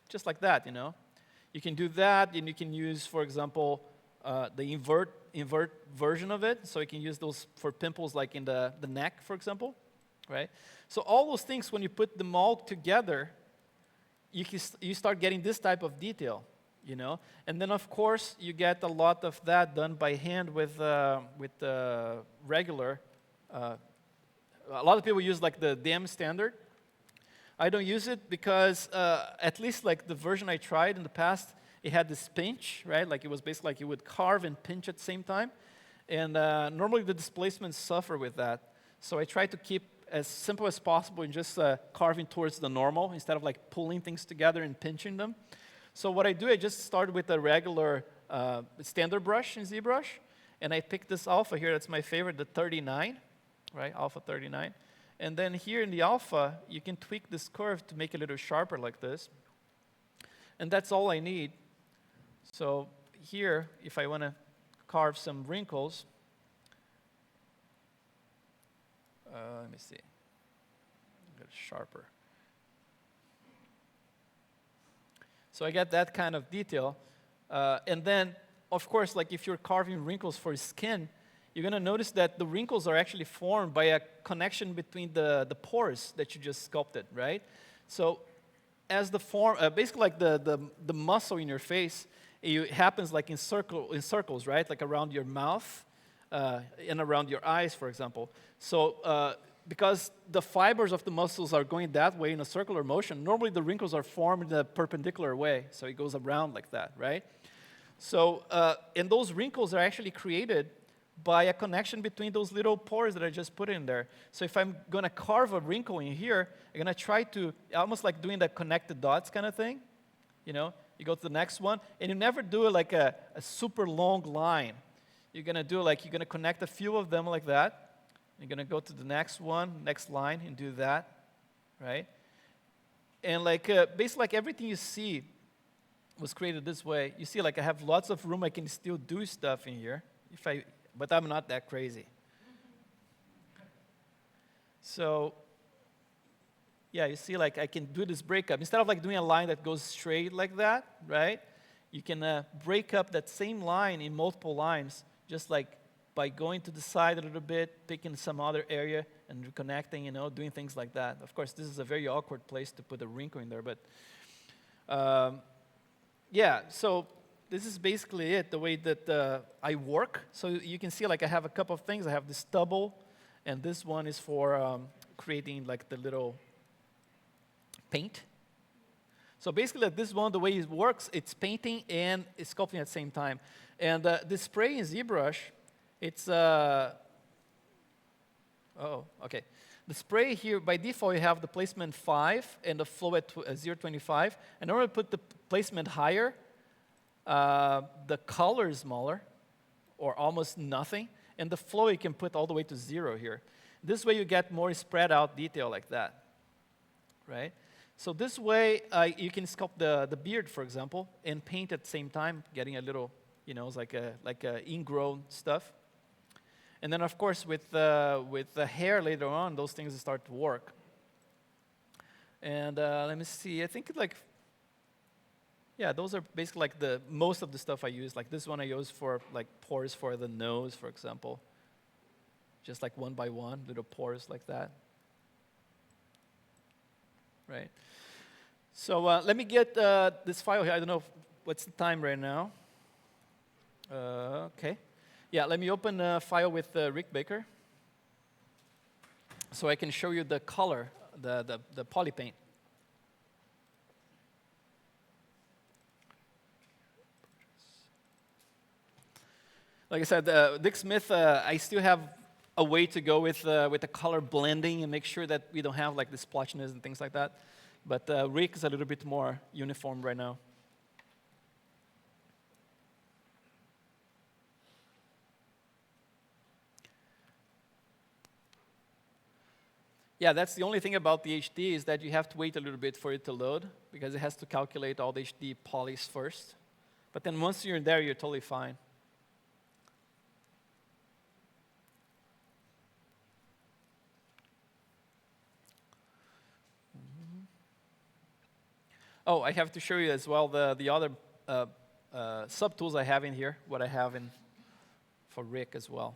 just like that, you know. You can do that, and you can use, for example, the invert version of it. So you can use those for pimples like in the neck, for example, right? So all those things, when you put them all together, you start getting this type of detail, you know. And then, of course, you get a lot of that done by hand with regular. A lot of people use like the DM standard. I don't use it because at least like the version I tried in the past, it had this pinch, right? Like it was basically like you would carve and pinch at the same time. And normally the displacements suffer with that. So I try to keep as simple as possible and just carving towards the normal instead of like pulling things together and pinching them. So what I do, I just start with a regular standard brush in ZBrush. And I pick this alpha here, that's my favorite, the 39, right? Alpha 39. And then here in the alpha, you can tweak this curve to make it a little sharper like this. And that's all I need. So here, if I want to carve some wrinkles, let me see, get it sharper. So I get that kind of detail. And then, of course, like if you're carving wrinkles for skin, you're going to notice that the wrinkles are actually formed by a connection between the pores that you just sculpted, right? So as the form, basically like the muscle in your face, it happens like in circles, right? Like around your mouth and around your eyes, for example. So because the fibers of the muscles are going that way in a circular motion, normally the wrinkles are formed in a perpendicular way. So it goes around like that, right? So, and those wrinkles are actually created by a connection between those little pores that I just put in there. So if I'm going to carve a wrinkle in here, I'm going to try to, almost like doing that connected dots kind of thing. You know, you go to the next one, and you never do it like a super long line. You're going to do like, you're going to connect a few of them like that. You're going to go to the next one, next line, and do that, right? And like, basically like everything you see was created this way. You see, like I have lots of room. I can still do stuff in here, but I'm not that crazy. So, yeah, you see, like I can do this breakup. Instead of like doing a line that goes straight like that, right? You can break up that same line in multiple lines, just like by going to the side a little bit, picking some other area and reconnecting, you know, doing things like that. Of course, this is a very awkward place to put a wrinkle in there, but yeah, so this is basically it, the way that I work. So you can see, like, I have a couple of things. I have this stubble, and this one is for creating, like, the little paint. So basically, like, this one, the way it works, it's painting and it's sculpting at the same time. And the spray in ZBrush, it's oh, okay. The spray here, by default, you have the placement 5 and the flow at 0.25. In order to put the placement higher, the color is smaller, or almost nothing, and the flow you can put all the way to 0 here. This way you get more spread out detail like that, right? So this way you can sculpt the beard, for example, and paint at the same time, getting a little, you know, it's like a ingrown stuff. And then, of course, with the hair later on, those things start to work. And let me see, I think like, yeah, those are basically like the most of the stuff I use. Like this one I use for like pores for the nose, for example. Just like one by one, little pores like that. Right. So let me get this file here. I don't know what's the time right now. Okay. Yeah, let me open a file with Rick Baker so I can show you the color, the poly paint. Like I said, Dick Smith, I still have a way to go with the color blending and make sure that we don't have like the splotchiness and things like that. But Rick is a little bit more uniform right now. Yeah, that's the only thing about the HD is that you have to wait a little bit for it to load because it has to calculate all the HD polys first. But then once you're in there, you're totally fine. Oh, I have to show you as well the other subtools I have in here, what I have in for Rick as well.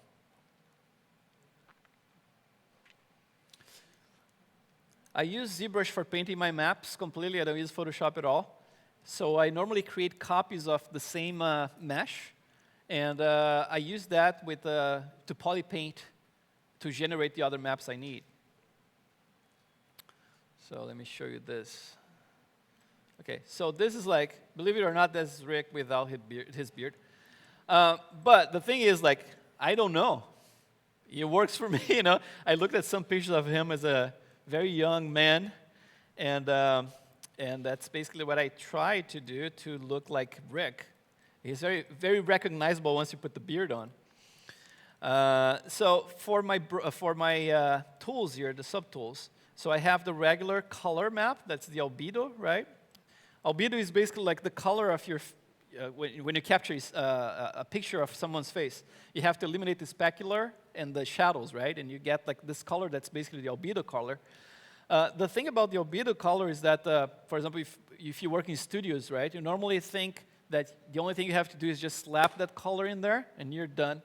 I use ZBrush for painting my maps completely. I don't use Photoshop at all. So I normally create copies of the same mesh, and I use that with to poly paint to generate the other maps I need. So let me show you this. Okay, so this is like, believe it or not, this is Rick without his beard. But the thing is, like, I don't know. It works for me, you know. I looked at some pictures of him as a very young man, and that's basically what I try to do to look like Rick. He's very, very recognizable once you put the beard on. So for my tools here, the subtools, so I have the regular color map. That's the albedo, right? Albedo is basically like the color of your, when you capture a picture of someone's face, you have to eliminate the specular and the shadows, right? And you get like this color that's basically the albedo color. The thing about the albedo color is that, for example, if you work in studios, right, you normally think that the only thing you have to do is just slap that color in there and you're done.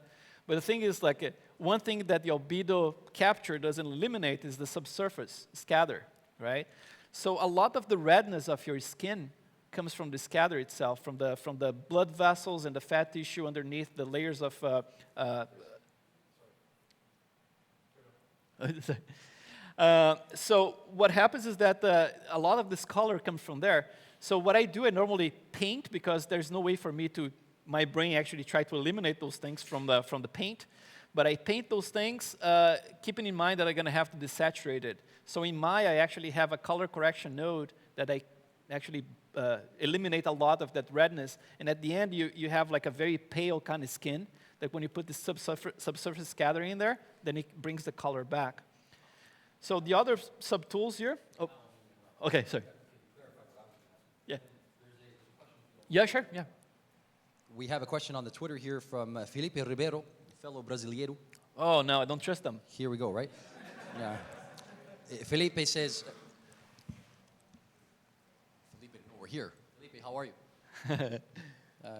But the thing is, like, one thing that the albedo capture doesn't eliminate is the subsurface scatter, right? So a lot of the redness of your skin comes from the scatter itself, from the blood vessels and the fat tissue underneath the layers of. So what happens is that a lot of this color comes from there. So what I do, I normally paint because there's no way for me to, my brain actually try to eliminate those things from the paint. But I paint those things, keeping in mind that I'm going to have to desaturate it. So in Maya, I actually have a color correction node that I actually eliminate a lot of that redness. And at the end, you have like a very pale kind of skin. That when you put the subsurface scattering in there, then it brings the color back. So the other subtools here. Oh, okay, sorry. Yeah. Yeah, sure. Yeah. We have a question on the Twitter here from Felipe Ribeiro, fellow Brasileiro. Oh no, I don't trust them. Here we go, right? Yeah. Felipe says, Felipe, no, we're here. Felipe, how are you?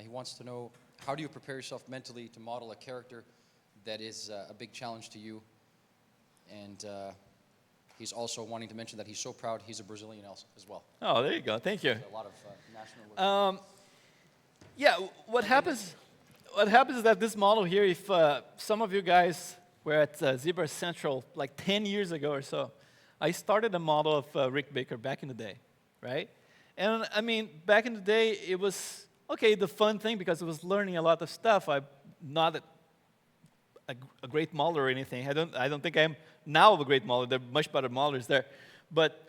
He wants to know, how do you prepare yourself mentally to model a character that is a big challenge to you? And he's also wanting to mention that he's so proud he's a Brazilian as well. Oh, there you go. Thank you. A lot of national. Yeah, what happens is that this model here, if some of you guys were at ZBrush Central like 10 years ago or so, I started a model of Rick Baker back in the day, right? And I mean, back in the day, it was, okay, the fun thing because I was learning a lot of stuff. I'm not a great modeler or anything. I don't think I'm now a great modeler. There are much better modelers there. But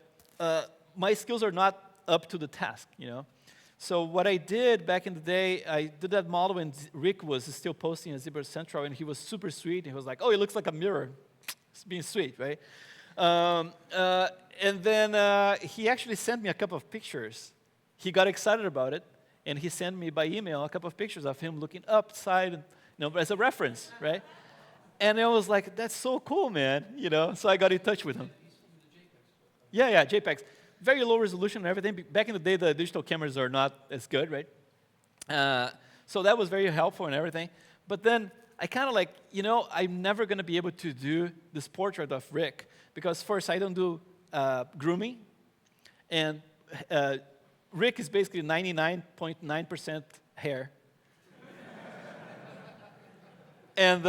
my skills are not up to the task, you know? So what I did back in the day, I did that model when Rick was still posting at ZBrush Central, and he was super sweet. He was like, oh, it looks like a mirror. It's being sweet, right? And then he actually sent me a couple of pictures. He got excited about it, and he sent me by email a couple of pictures of him looking upside, you know, as a reference, right? And I was like, that's so cool, man, you know? So I got in touch with him. Yeah, JPEGs. Very low resolution and everything. Back in the day, the digital cameras are not as good, right? So that was very helpful and everything. But then I kind of like, you know, I'm never going to be able to do this portrait of Rick because first, I don't do grooming. And Rick is basically 99.9% hair. And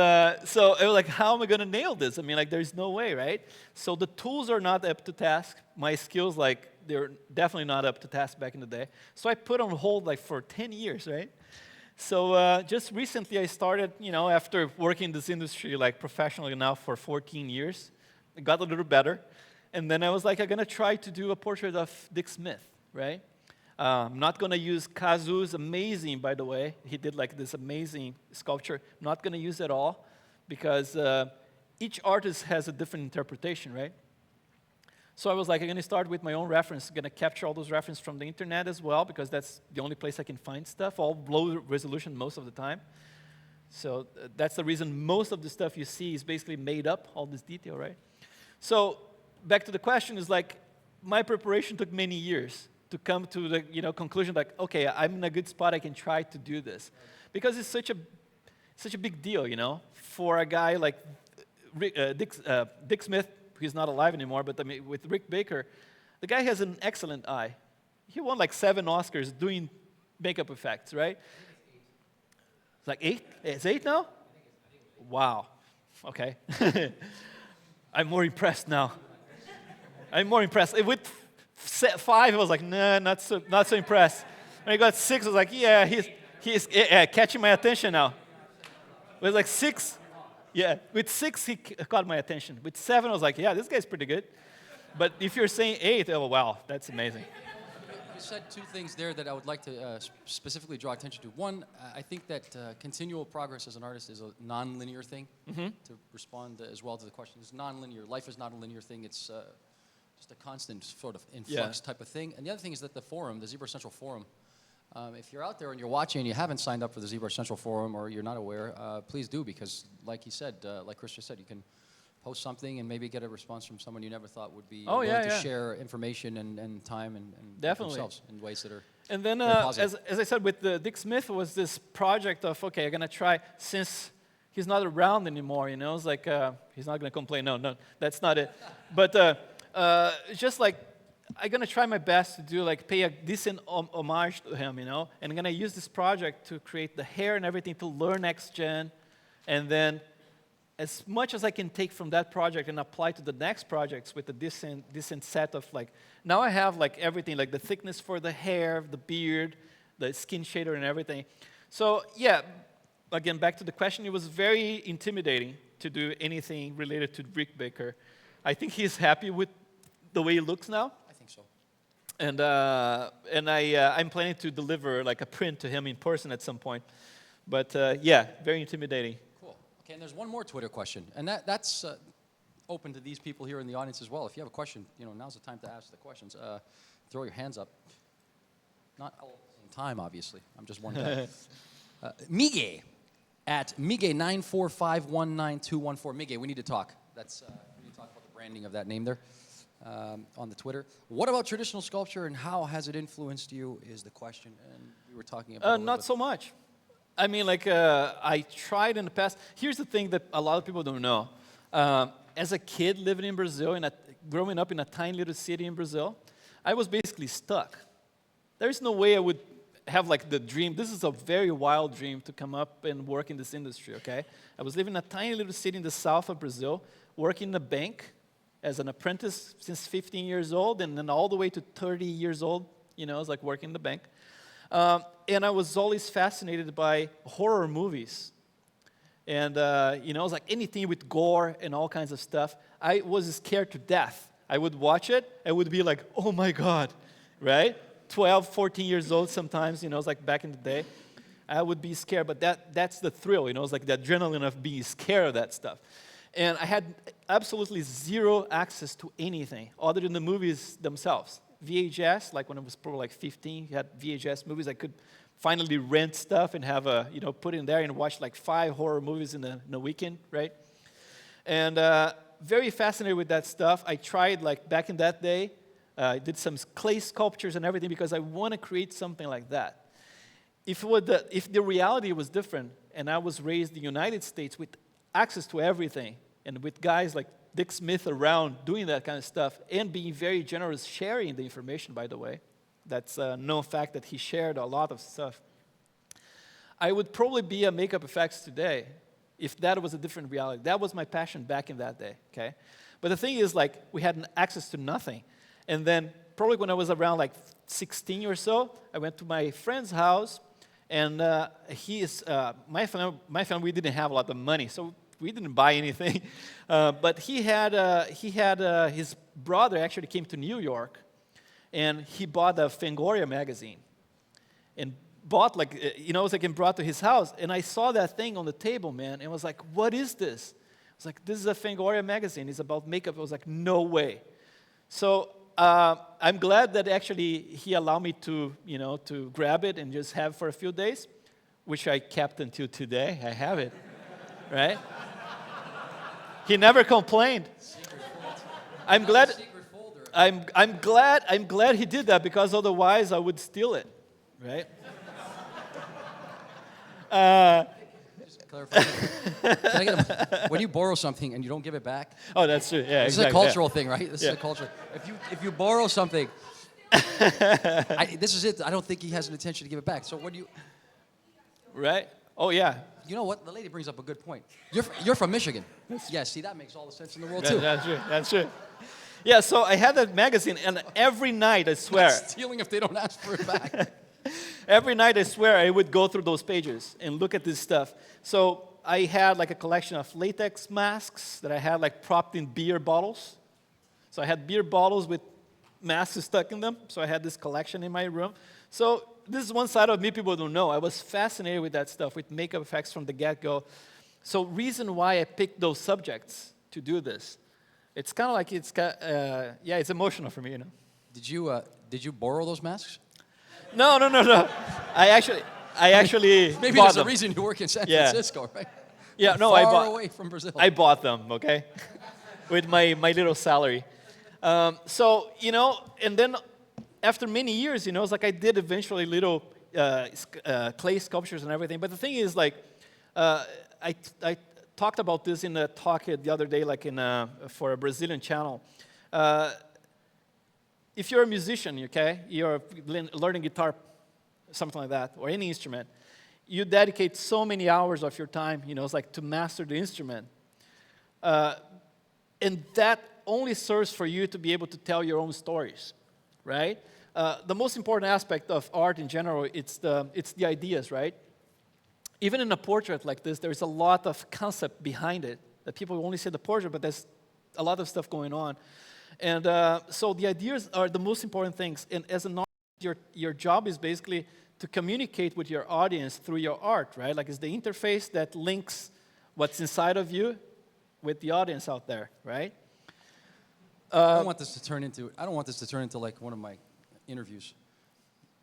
so I was like, how am I going to nail this? I mean, like, there's no way, right? So the tools are not up to task. My skills, like, they're definitely not up to task back in the day. So I put on hold, like, for 10 years, right? So just recently I started, you know, after working in this industry, like, professionally now for 14 years. It got a little better. And then I was like, I'm going to try to do a portrait of Dick Smith, right? I'm not going to use Kazu's amazing, by the way. He did like this amazing sculpture. I'm not going to use it all because each artist has a different interpretation, right? So I was like, I'm going to start with my own reference. I'm going to capture all those references from the internet as well, because that's the only place I can find stuff, all low resolution most of the time. So that's the reason most of the stuff you see is basically made up, all this detail, right? So back to the question is like, my preparation took many years to come to the conclusion like, okay, I'm in a good spot, I can try to do this. Because it's such a big deal, for a guy like Dick Smith. He's not alive anymore, but I mean, with Rick Baker, the guy has an excellent eye. He won like 7 Oscars doing makeup effects, right? It's like 8? It's 8 now? Wow. Okay. I'm more impressed now. I'm more impressed. With 5, I was like, nah, not so impressed. When I got 6, I was like, yeah, he's catching my attention now. It was like 6. Yeah, with 6, he caught my attention. With 7, I was like, yeah, this guy's pretty good. But if you're saying 8, oh, wow, that's amazing. You said 2 things there that I would like to specifically draw attention to. One, I think that continual progress as an artist is a non-linear thing. To respond as well to the question, it's non-linear. Life is not a linear thing. It's just a constant sort of influx type of thing. And the other thing is that the forum, the ZBrush Central Forum, if you're out there and you're watching and you haven't signed up for the ZBrush Central Forum or you're not aware, please do, because like he said, like Kris just said, you can post something and maybe get a response from someone you never thought would be willing to share information and time and themselves in ways that are And then, as I said, with Dick Smith was this project of, okay, I'm going to try, since he's not around anymore, it's like, he's not going to complain. No, that's not it. But just like, I'm going to try my best to do, like, pay a decent homage to him, and I'm going to use this project to create the hair and everything to learn next gen, and then as much as I can take from that project and apply to the next projects with a decent set of, like, now I have, like, everything, like the thickness for the hair, the beard, the skin shader and everything. So, yeah, again, back to the question, it was very intimidating to do anything related to Rick Baker. I think he's happy with the way he looks now. I think so. And I'm planning to deliver like a print to him in person at some point. But yeah, very intimidating. Cool. Okay, and there's one more Twitter question, and that's open to these people here in the audience as well. If you have a question, now's the time to ask the questions. Throw your hands up. Not all at the same time, obviously. I'm just one guy. Mige at Mige9451921. Mige, we need to talk. We need to talk about the branding of that name there. On the Twitter. What about traditional sculpture and how has it influenced you is the question. And we were talking about not so much. I mean, like, I tried in the past. Here's the thing that a lot of people don't know. As a kid living in Brazil, growing up in a tiny little city in Brazil, I was basically stuck. There's no way I would have, like, the dream. This is a very wild dream to come up and work in this industry, okay? I was living in a tiny little city in the south of Brazil, working in a bank, as an apprentice since 15 years old, and then all the way to 30 years old, I was like working in the bank. And I was always fascinated by horror movies. And, it was like anything with gore and all kinds of stuff. I was scared to death. I would watch it, I would be like, oh my God, right? 12, 14 years old sometimes, it was like back in the day. I would be scared, but that's the thrill, it's like the adrenaline of being scared of that stuff. And I had absolutely zero access to anything other than the movies themselves. VHS, like when I was probably like 15, you had VHS movies. I could finally rent stuff and have put in there and watch like 5 horror movies in a weekend, right? And very fascinated with that stuff. I tried, like, back in that day, I did some clay sculptures and everything because I want to create something like that. If the reality was different and I was raised in the United States with access to everything, and with guys like Dick Smith around doing that kind of stuff, and being very generous sharing the information, by the way. That's a known fact that he shared a lot of stuff. I would probably be a makeup effects today if that was a different reality. That was my passion back in that day, okay? But the thing is, like, we had access to nothing. And then probably when I was around like 16 or so, I went to my friend's house, and my family, we didn't have a lot of money, so we didn't buy anything, but he had his brother actually came to New York, and he bought a Fangoria magazine, and bought, like, it was like, and brought to his house, and I saw that thing on the table, man, and was like, what is this? I was like, this is a Fangoria magazine. It's about makeup. I was like, no way. So I'm glad that actually he allowed me to, to grab it and just have for a few days, which I kept until today. I have it, right? He never complained. I'm glad. I'm glad he did that, because otherwise I would steal it, right? Just clarify. Can I get when you borrow something and you don't give it back? Oh, that's true. Yeah, this exactly. is a cultural thing, right? This is a cultural. If you borrow something, this is it. I don't think he has an intention to give it back. So what do you? Right? Oh yeah. You know what? The lady brings up a good point. You're from Michigan. Yeah. See, that makes all the sense in the world too. That's true. That's true. Yeah. So I had that magazine, and every night, I swear. Not stealing if they don't ask for it back. Every night, I swear, I would go through those pages and look at this stuff. So I had like a collection of latex masks that I had like propped in beer bottles. So I had beer bottles with masks stuck in them. So I had this collection in my room. So this is one side of me people don't know. I was fascinated with that stuff, with makeup effects from the get-go. So reason why I picked those subjects to do this, it's kind of like it's emotional for me, Did you borrow those masks? No. I actually Maybe bought there's them. a reason you work in San Francisco, right? Yeah, no, Far away from Brazil. I bought them, okay, with my little salary. So and then after many years, it's like I did eventually little clay sculptures and everything. But the thing is, like, I talked about this in a talk the other day, like for a Brazilian channel. If you're a musician, okay, you're learning guitar, something like that, or any instrument, you dedicate so many hours of your time, it's like to master the instrument. And that only serves for you to be able to tell your own stories, right? The most important aspect of art in general, it's the ideas, right? Even in a portrait like this, there's a lot of concept behind it, that people only see the portrait, but there's a lot of stuff going on. And so the ideas are the most important things. And as an artist, your job is basically to communicate with your audience through your art, right? Like it's the interface that links what's inside of you with the audience out there, right? I don't want this to turn into like one of my interviews.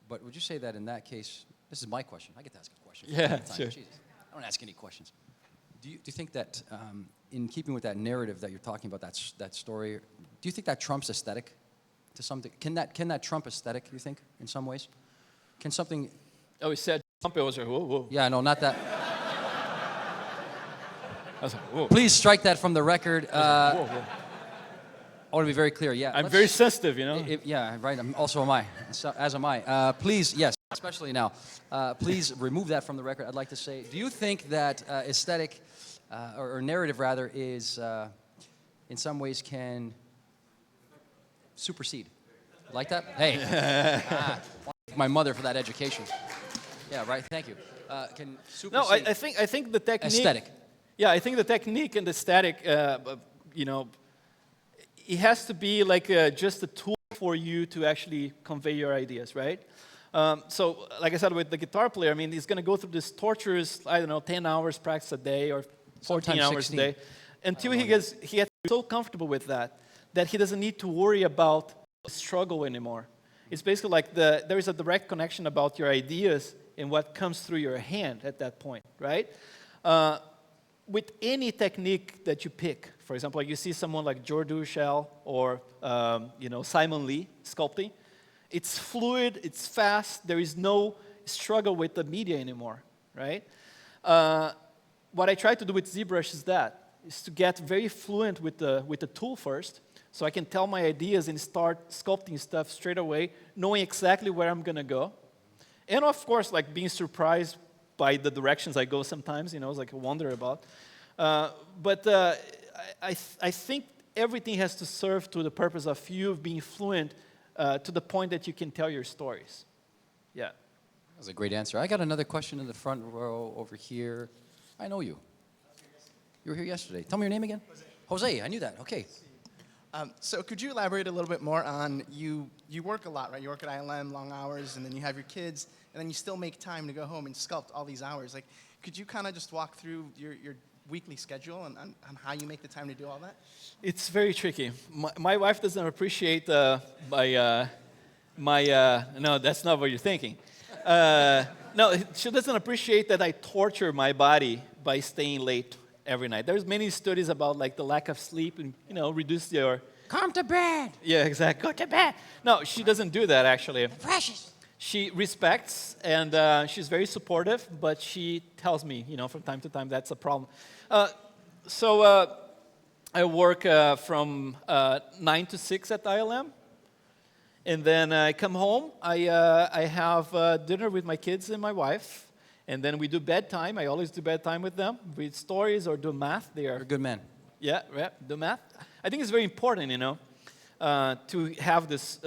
But would you say that in that case, this is my question. I get to ask a question. Yeah, sure. Jesus, I don't ask any questions. Do you think that in keeping with that narrative that you're talking about, that story, do you think that trumps aesthetic to something? Can that trump aesthetic, you think, in some ways? Can something... Oh, he said Trump. I was like, whoa, whoa. Yeah, no, not that. I was like, whoa. Please strike that from the record. Whoa, whoa. I want to be very clear, yeah. I'm very sensitive, Yeah, right, so am I. So, as am I. Please, yes, especially now. Please remove that from the record. I'd like to say, do you think that aesthetic, or narrative rather, is, in some ways can supersede? Like that? Hey. Thank my mother for that education. Yeah, right, thank you. Can supersede... No, I think the technique... Aesthetic. Yeah, I think the technique and the aesthetic, it has to be like just a tool for you to actually convey your ideas, right? So, like I said, with the guitar player, I mean, he's going to go through this torturous, 10 hours practice a day or 14 hours 16. A day, until he gets so comfortable with that he doesn't need to worry about struggle anymore. It's basically like there is a direct connection about your ideas and what comes through your hand at that point, right? With any technique that you pick, for example, like you see someone like George Duchel or Simon Lee sculpting, it's fluid, it's fast, there is no struggle with the media anymore, right? What I try to do with ZBrush is to get very fluent with the tool first, so I can tell my ideas and start sculpting stuff straight away, knowing exactly where I'm gonna go. And of course, like being surprised by the directions I go sometimes, it's like a wonder about. But I think everything has to serve to the purpose of you being fluent to the point that you can tell your stories. Yeah. That was a great answer. I got another question in the front row over here. I know you. You were here yesterday. Tell me your name again. Jose, I knew that. Okay. So could you elaborate a little bit more on, you work a lot, right? You work at ILM, long hours, and then you have your kids, and then you still make time to go home and sculpt all these hours. Like, could you kind of just walk through your weekly schedule and on how you make the time to do all that? It's very tricky. My wife doesn't appreciate no, that's not what you're thinking. No, she doesn't appreciate that I torture my body by staying late every night. There's many studies about like the lack of sleep and, reduce your... Come to bed. Yeah, exactly. Go to bed. No, she doesn't do that, actually. Precious. She respects, and she's very supportive, but she tells me, from time to time, that's a problem. So I work from 9 to 6 at ILM, and then I come home. I have dinner with my kids and my wife, and then we do bedtime. I always do bedtime with them, read stories or do math. They You're are a good man. Yeah, do math. I think it's very important, to have this.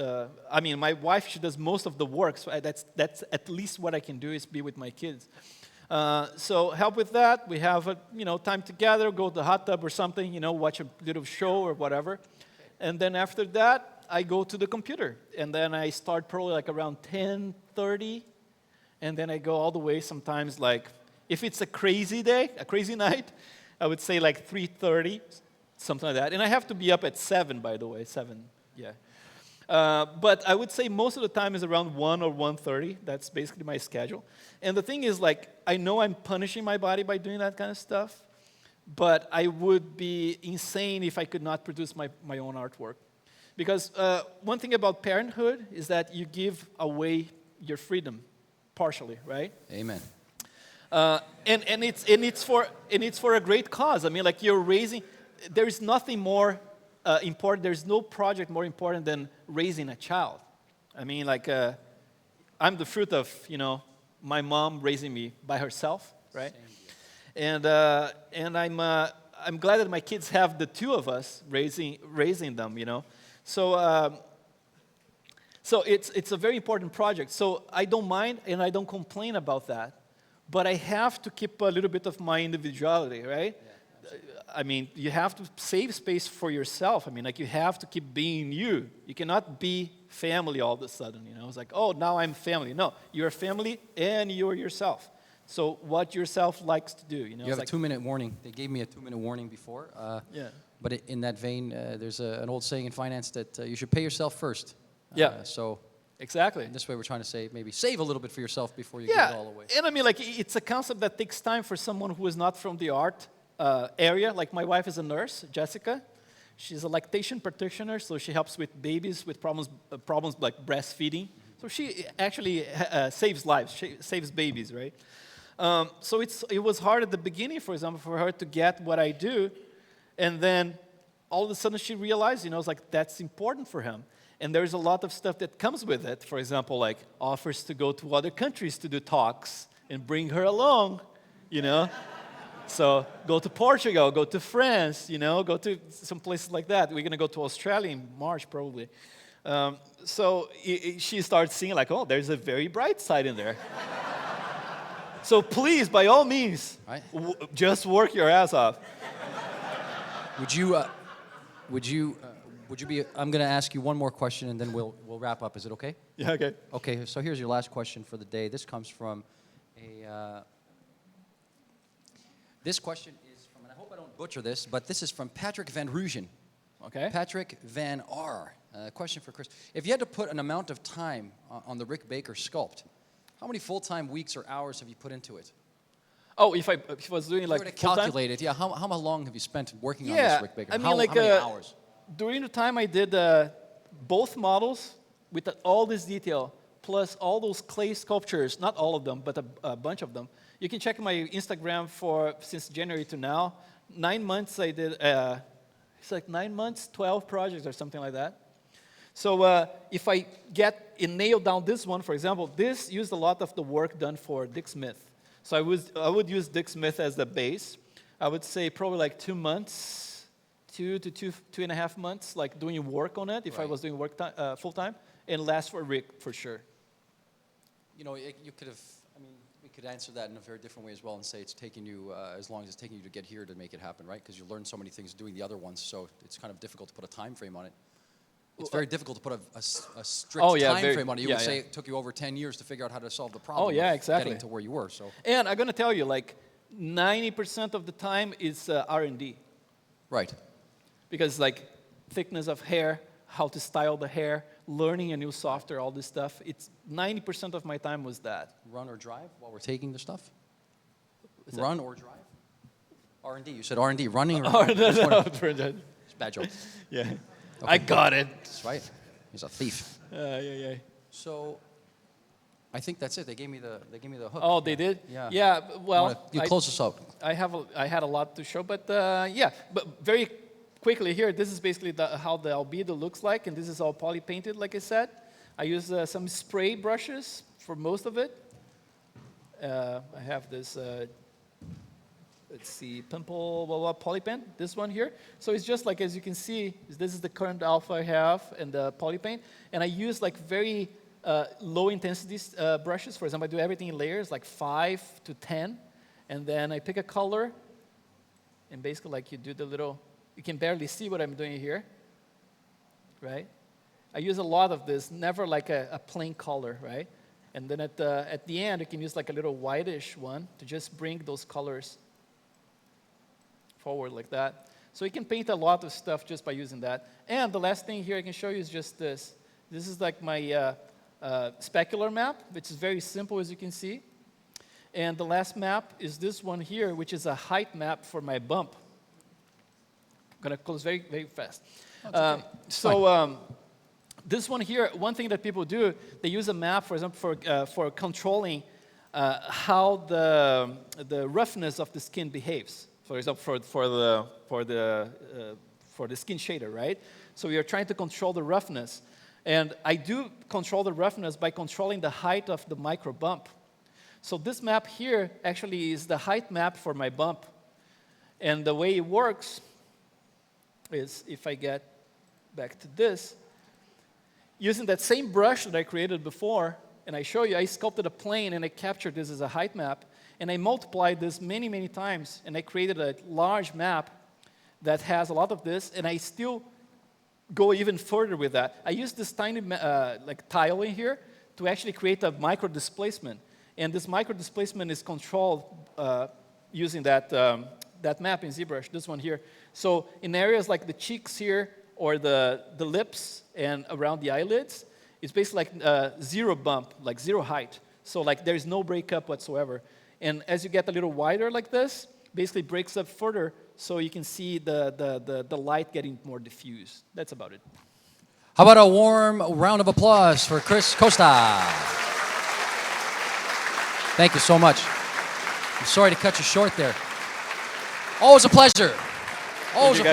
I mean, my wife, she does most of the work, so that's at least what I can do is be with my kids. So help with that. We have time together, go to the hot tub or something, watch a little show or whatever. And then after that, I go to the computer. And then I start probably like around 10:30. And then I go all the way sometimes like, if it's a crazy day, a crazy night, I would say like 3:30, something like that. And I have to be up at 7, by the way, 7, yeah. But I would say most of the time is around 1 or 1:30. That's basically my schedule. And the thing is, like, I know I'm punishing my body by doing that kind of stuff, but I would be insane if I could not produce my own artwork. Because one thing about parenthood is that you give away your freedom, partially, right? Amen. And it's for a great cause. I mean, like you're raising. There is nothing more important. There's no project more important than raising a child. I mean, like I'm the fruit of my mom raising me by herself, right? And I'm glad that my kids have the two of us raising them. So it's a very important project. So I don't mind and I don't complain about that. But I have to keep a little bit of my individuality, right? Yeah, I mean, you have to save space for yourself. I mean, like you have to keep being you. You cannot be family all of a sudden, It's like, oh, now I'm family. No, you're family and you're yourself. So what yourself likes to do, You have a like 2-minute warning. They gave me a 2-minute warning before. Yeah. But in that vein, there's an old saying in finance that you should pay yourself first. Yeah. So exactly. this way we're trying to say maybe save a little bit for yourself before you Yeah, give it all away. and I mean, like, it's a concept that takes time for someone who is not from the art area. Like, my wife is a nurse, Jessica. She's a lactation practitioner, so she helps with babies with problems like breastfeeding. So she actually saves lives, she saves babies, right? So it was hard at the beginning, for example, for her to get what I do, and then all of a sudden she realized, it's like that's important for him. And there's a lot of stuff that comes with it. For example, like offers to go to other countries to do talks and bring her along, So go to Portugal, go to France, go to some places like that. We're going to go to Australia in March, probably. So she starts seeing like, oh, there's a very bright side in there. So please, by all means, right. Just work your ass off. Would you be? I'm going to ask you one more question, and then we'll wrap up. Is it okay? Yeah, okay. Okay. So here's your last question for the day. This comes from a. This question is from, and I hope I don't butcher this, but this is from Patrick Van Rugen. Okay. Patrick Van R. Question for Kris. If you had to put an amount of time on the Rick Baker sculpt, how many full-time weeks or hours have you put into it? Oh, if I was doing like If you were to calculate it, yeah. How long have you spent working on yeah, this Rick Baker? I mean, how like, many hours? During the time I did both models with all this detail, plus all those clay sculptures, not all of them, but a bunch of them. You can check my Instagram since January to now. 9 months I did, it's like 9 months, 12 projects or something like that. So if I nail down this one, for example, this used a lot of the work done for Dick Smith. So I would use Dick Smith as the base. I would say probably like 2 months, 2 to 2.5 months, like doing work on it if I was doing work full time, and less for Rick for sure. You could have. I mean, we could answer that in a very different way as well, and say it's taking you as long as it's taking you to get here to make it happen, right? Because you learn so many things doing the other ones, so it's kind of difficult to put a time frame on it. It's very difficult to put a strict time frame on it. You would say it took you over 10 years to figure out how to solve the problem. Oh, yeah, exactly. Getting to where you were. So. And I'm gonna tell you, like, 90% of the time is R&D. Right. Because like thickness of hair, how to style the hair, learning a new software, all this stuff. It's 90% of my time was that. Run or drive while we're taking the stuff? Run or drive? R&D. You said R&D. Running or Oh, no, no, It's a bad joke. yeah. Okay. I got it. That's right. He's a thief. Yeah. So, I think that's it. They gave me the hook. Oh, they did? Yeah. Yeah, well, You close us out. I had a lot to show, but yeah. But very quickly here, this is basically how the albedo looks like, and this is all poly painted, like I said. I use some spray brushes for most of it. I have this, let's see, pimple, poly paint, this one here. So it's just like, as you can see, this is the current alpha I have and the poly paint. And I use like very low intensity brushes. For example, I do everything in layers, like 5 to 10. And then I pick a color, and basically like you do the little, you can barely see what I'm doing here, right? I use a lot of this, never like a plain color, right? And then at the end, you can use like a little whitish one to just bring those colors forward like that. So you can paint a lot of stuff just by using that. And the last thing here I can show you is just this. This is like my specular map, which is very simple, as you can see. And the last map is this one here, which is a height map for my bump. I'm going to close very, very fast. This one here, one thing that people do, they use a map, for example, for controlling how the roughness of the skin behaves. For example, for the skin shader, right? So we are trying to control the roughness. And I do control the roughness by controlling the height of the micro bump. So this map here actually is the height map for my bump. And the way it works is, if I get back to this, using that same brush that I created before, and I show you, I sculpted a plane and I captured this as a height map, and I multiplied this many, many times, and I created a large map that has a lot of this, and I still go even further with that. I use this tiny like tile in here to actually create a micro displacement, and this micro displacement is controlled using that map in ZBrush, this one here. So in areas like the cheeks here, or the lips and around the eyelids, it's basically like zero bump, like zero height. So like there's no breakup whatsoever. And as you get a little wider like this, basically breaks up further so you can see the light getting more diffused. That's about it. How about a warm round of applause for Kris Costa? Thank you so much. I'm sorry to cut you short there. Always a pleasure. Always a pleasure.